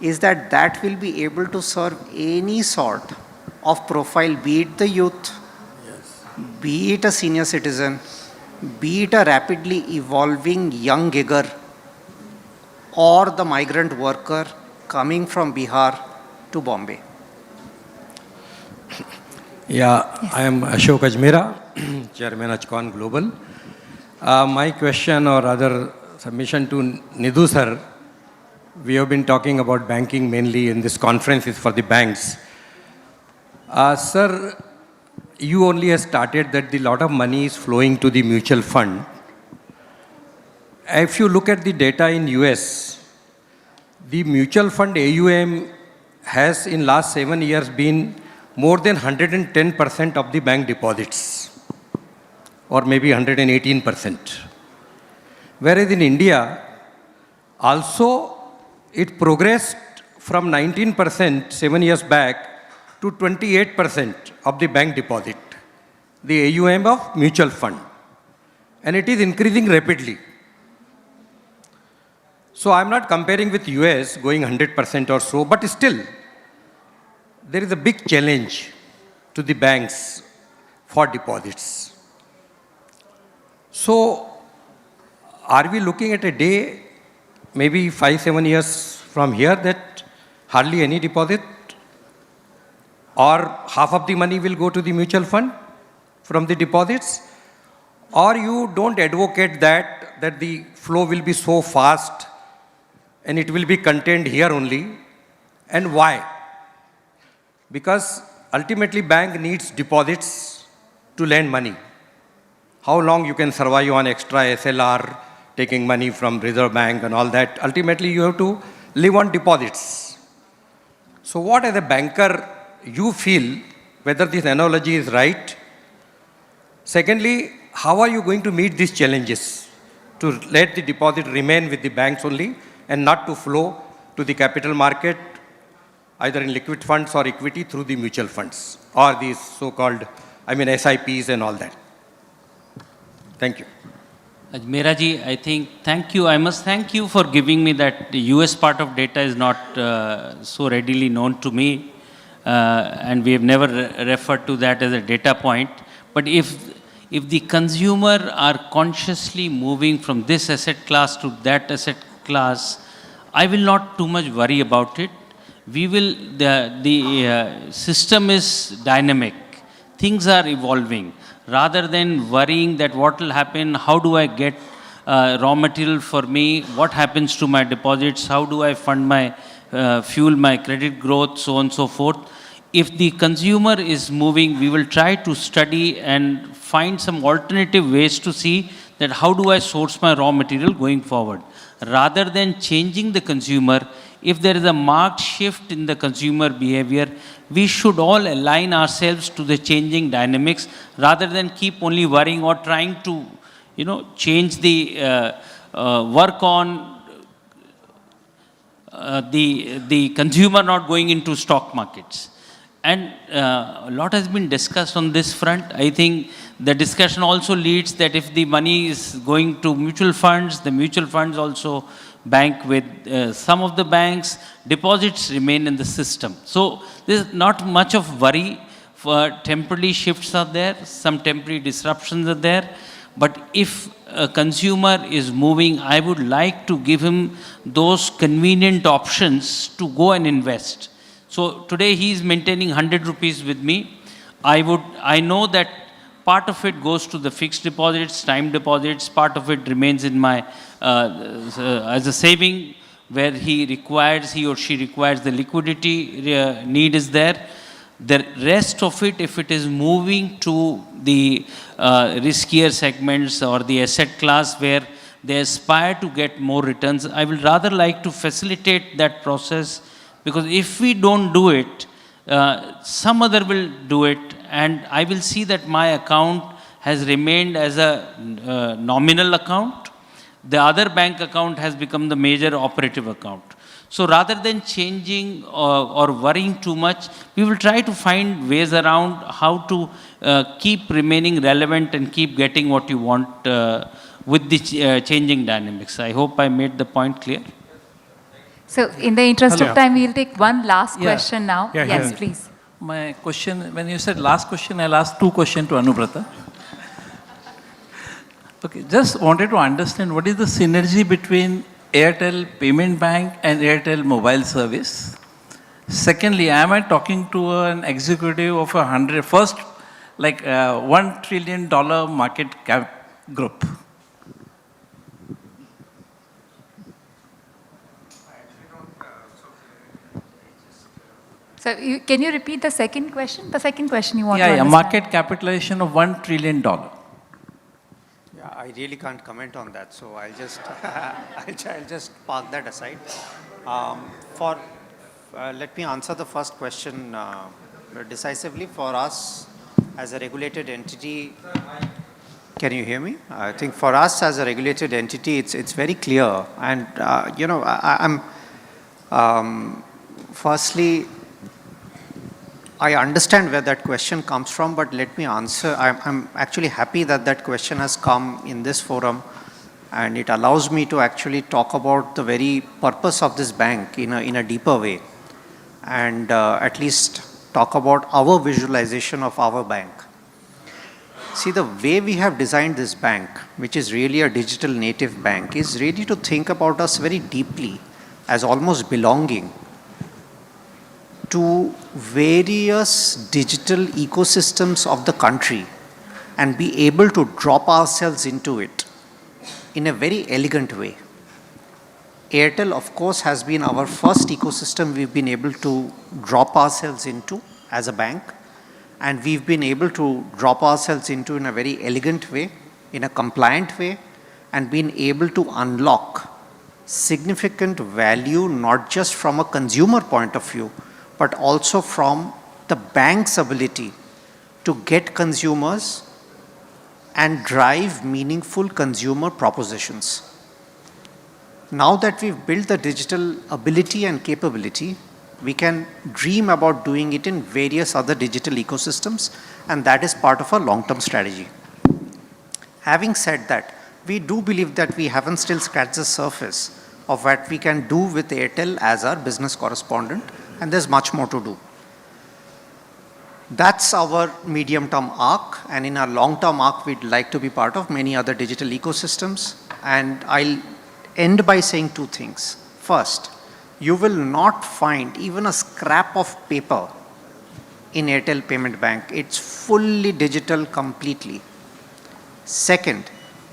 is that that will be able to serve any sort of profile, be it the youth, be it a senior citizen, be it a rapidly evolving young gigger, or the migrant worker coming from Bihar to Bombay? Yeah, I am Ashok Ajmera, Chairman Ajcon Global. My question or rather submission to Nidhu sir, we have been talking about banking mainly in this conference is for the banks. Sir, you only have started that the lot of money is flowing to the mutual fund. If you look at the data in US, the mutual fund AUM has in last 7 years been more than 110% of the bank deposits, or maybe 118%. Whereas in India, also it progressed from 19% 7 years back to 28% of the bank deposit, the AUM of mutual fund. And it is increasing rapidly. So I'm not comparing with US going 100% or so, but still, there is a big challenge to the banks for deposits. So, are we looking at a day, maybe 5-7 years from here, that hardly any deposit, or half of the money will go to the mutual fund from the deposits? Or you don't advocate that the flow will be so fast and it will be contained here only? And why? Because ultimately bank needs deposits to lend money. How long you can survive on extra SLR, taking money from Reserve Bank and all that? Ultimately you have to live on deposits. So what as a banker you feel, whether this analogy is right? Secondly, how are you going to meet these challenges to let the deposit remain with the banks only and not to flow to the capital market, either in liquid funds or equity through the mutual funds, or these so-called, SIPs and all that? Thank you. Ajmera ji, I think, thank you. I must thank you for giving me that. The US part of data is not so readily known to me, and we have never referred to that as a data point. But if the consumer are consciously moving from this asset class to that asset class, I will not too much worry about it. The system is dynamic. Things are evolving. Rather than worrying that what will happen, how do I get raw material for me, what happens to my deposits, how do I fund my, fuel my credit growth, so on and so forth. If the consumer is moving, we will try to study and find some alternative ways to see that how do I source my raw material going forward. Rather than changing the consumer, if there is a marked shift in the consumer behavior, we should all align ourselves to the changing dynamics rather than keep only worrying or trying to, change the work on the consumer not going into stock markets. And a lot has been discussed on this front. I think the discussion also leads that if the money is going to mutual funds, the mutual funds also bank with some of the banks, deposits remain in the system. So there's not much of worry. For temporary shifts are there, some temporary disruptions are there. But if a consumer is moving, I would like to give him those convenient options to go and invest. So today he is maintaining 100 rupees with me. I know that part of it goes to the fixed deposits, time deposits, part of it remains in my, as a saving where he or she requires the liquidity need is there. The rest of it, if it is moving to the riskier segments or the asset class where they aspire to get more returns, I will rather like to facilitate that process, because if we don't do it, some other will do it, and I will see that my account has remained as a nominal account. The other bank account has become the major operative account. So rather than changing or worrying too much, we will try to find ways around how to keep remaining relevant and keep getting what you want with the changing dynamics. I hope I made the point clear. So in the interest of time, we'll take one last question now. Yes, please. my question, when you said last question, I'll ask two questions to Anubrata. Okay, just wanted to understand what is the synergy between Airtel Payment Bank and Airtel Mobile Service? Secondly, am I talking to an executive of $1 trillion market cap group? So can you repeat the second question? The second question you want to Yeah, understand? market capitalization of $1 trillion. Yeah, I really can't comment on that, so I'll just I'll just park that aside. Let me answer the first question decisively. For us as a regulated entity, can you hear me? I think for us as a regulated entity, it's very clear, and firstly, I understand where that question comes from, but let me answer. I'm actually happy that that question has come in this forum, and it allows me to actually talk about the very purpose of this bank in a deeper way, and at least talk about our visualization of our bank. See, the way we have designed this bank, which is really a digital native bank, is really to think about us very deeply as almost belonging to various digital ecosystems of the country and be able to drop ourselves into it in a very elegant way. Airtel, of course, has been our first ecosystem we've been able to drop ourselves into as a bank, and we've been able to drop ourselves into in a very elegant way, in a compliant way, and been able to unlock significant value, not just from a consumer point of view, but also from the bank's ability to get consumers and drive meaningful consumer propositions. Now that we've built the digital ability and capability, we can dream about doing it in various other digital ecosystems, and that is part of our long-term strategy. Having said that, we do believe that we haven't still scratched the surface of what we can do with Airtel as our business correspondent, and there's much more to do. That's our medium-term arc, and in our long-term arc, we'd like to be part of many other digital ecosystems. And I'll end by saying two things. First, you will not find even a scrap of paper in Airtel Payment Bank. It's fully digital completely. Second,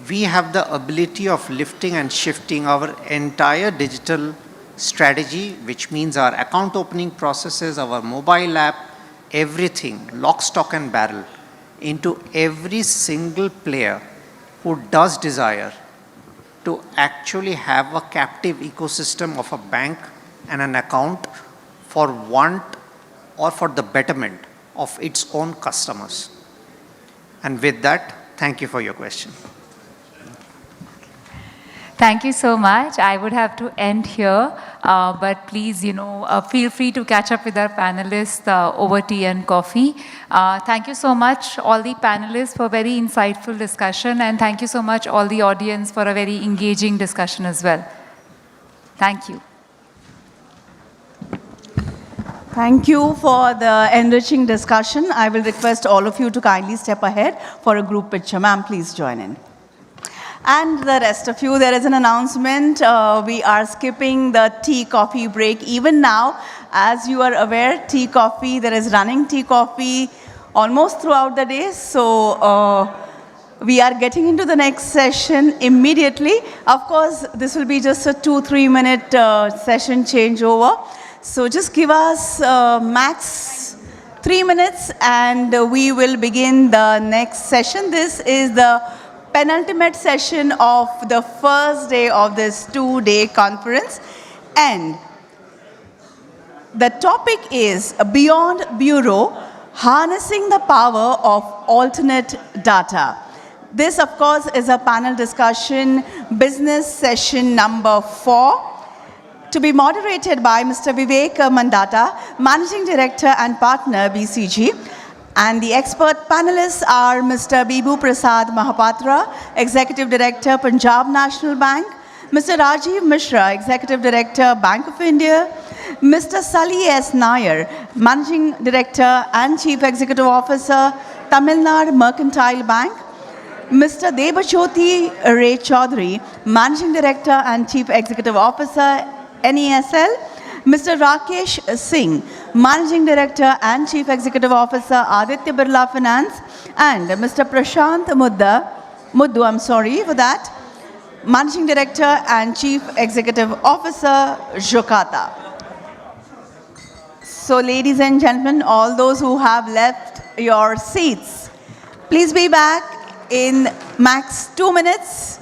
we have the ability of lifting and shifting our entire digital strategy, which means our account opening processes, our mobile app, everything, lock, stock and barrel, into every single player who does desire to actually have a captive ecosystem of a bank and an account for want or for the betterment of its own customers. And with that, thank you for your question. Thank you so much. I would have to end here, but please, feel free to catch up with our panelists over tea and coffee. Thank you so much, all the panelists, for very insightful discussion, and thank you so much, all the audience, for a very engaging discussion as well. Thank you. Thank you for the enriching discussion. I will request all of you to kindly step ahead for a group picture. Ma'am, please join in. And the rest of you, there is an announcement. We are skipping the tea coffee break even now. As you are aware, tea coffee, there is running tea coffee almost throughout the day. So we are getting into the next session immediately. Of course, this will be just a 2-3 minute session changeover. So just give us max 3 minutes and we will begin the next session. This is the penultimate session of the first day of this 2-day conference, and the topic is Beyond Bureau, Harnessing the Power of Alternate Data. This, of course, is a panel discussion, business session number 4, to be moderated by Mr. Vivek Mandata, Managing Director and Partner, BCG. And the expert panelists are Mr. Bibu Prasad Mahapatra, Executive Director, Punjab National Bank, Mr. Rajiv Mishra, Executive Director, Bank of India, Mr. Sali S. Nair, Managing Director and Chief Executive Officer, Tamil Nadu Mercantile Bank, Mr. Debajyoti Ray Chaudhary, Managing Director and Chief Executive Officer, NESL, Mr. Rakesh Singh, Managing Director and Chief Executive Officer, Aditya Birla Finance, and Mr. Prashant Muddu, I'm sorry for that, Managing Director and Chief Executive Officer, Jokata. So, ladies and gentlemen, all those who have left your seats, please be back in max 2 minutes.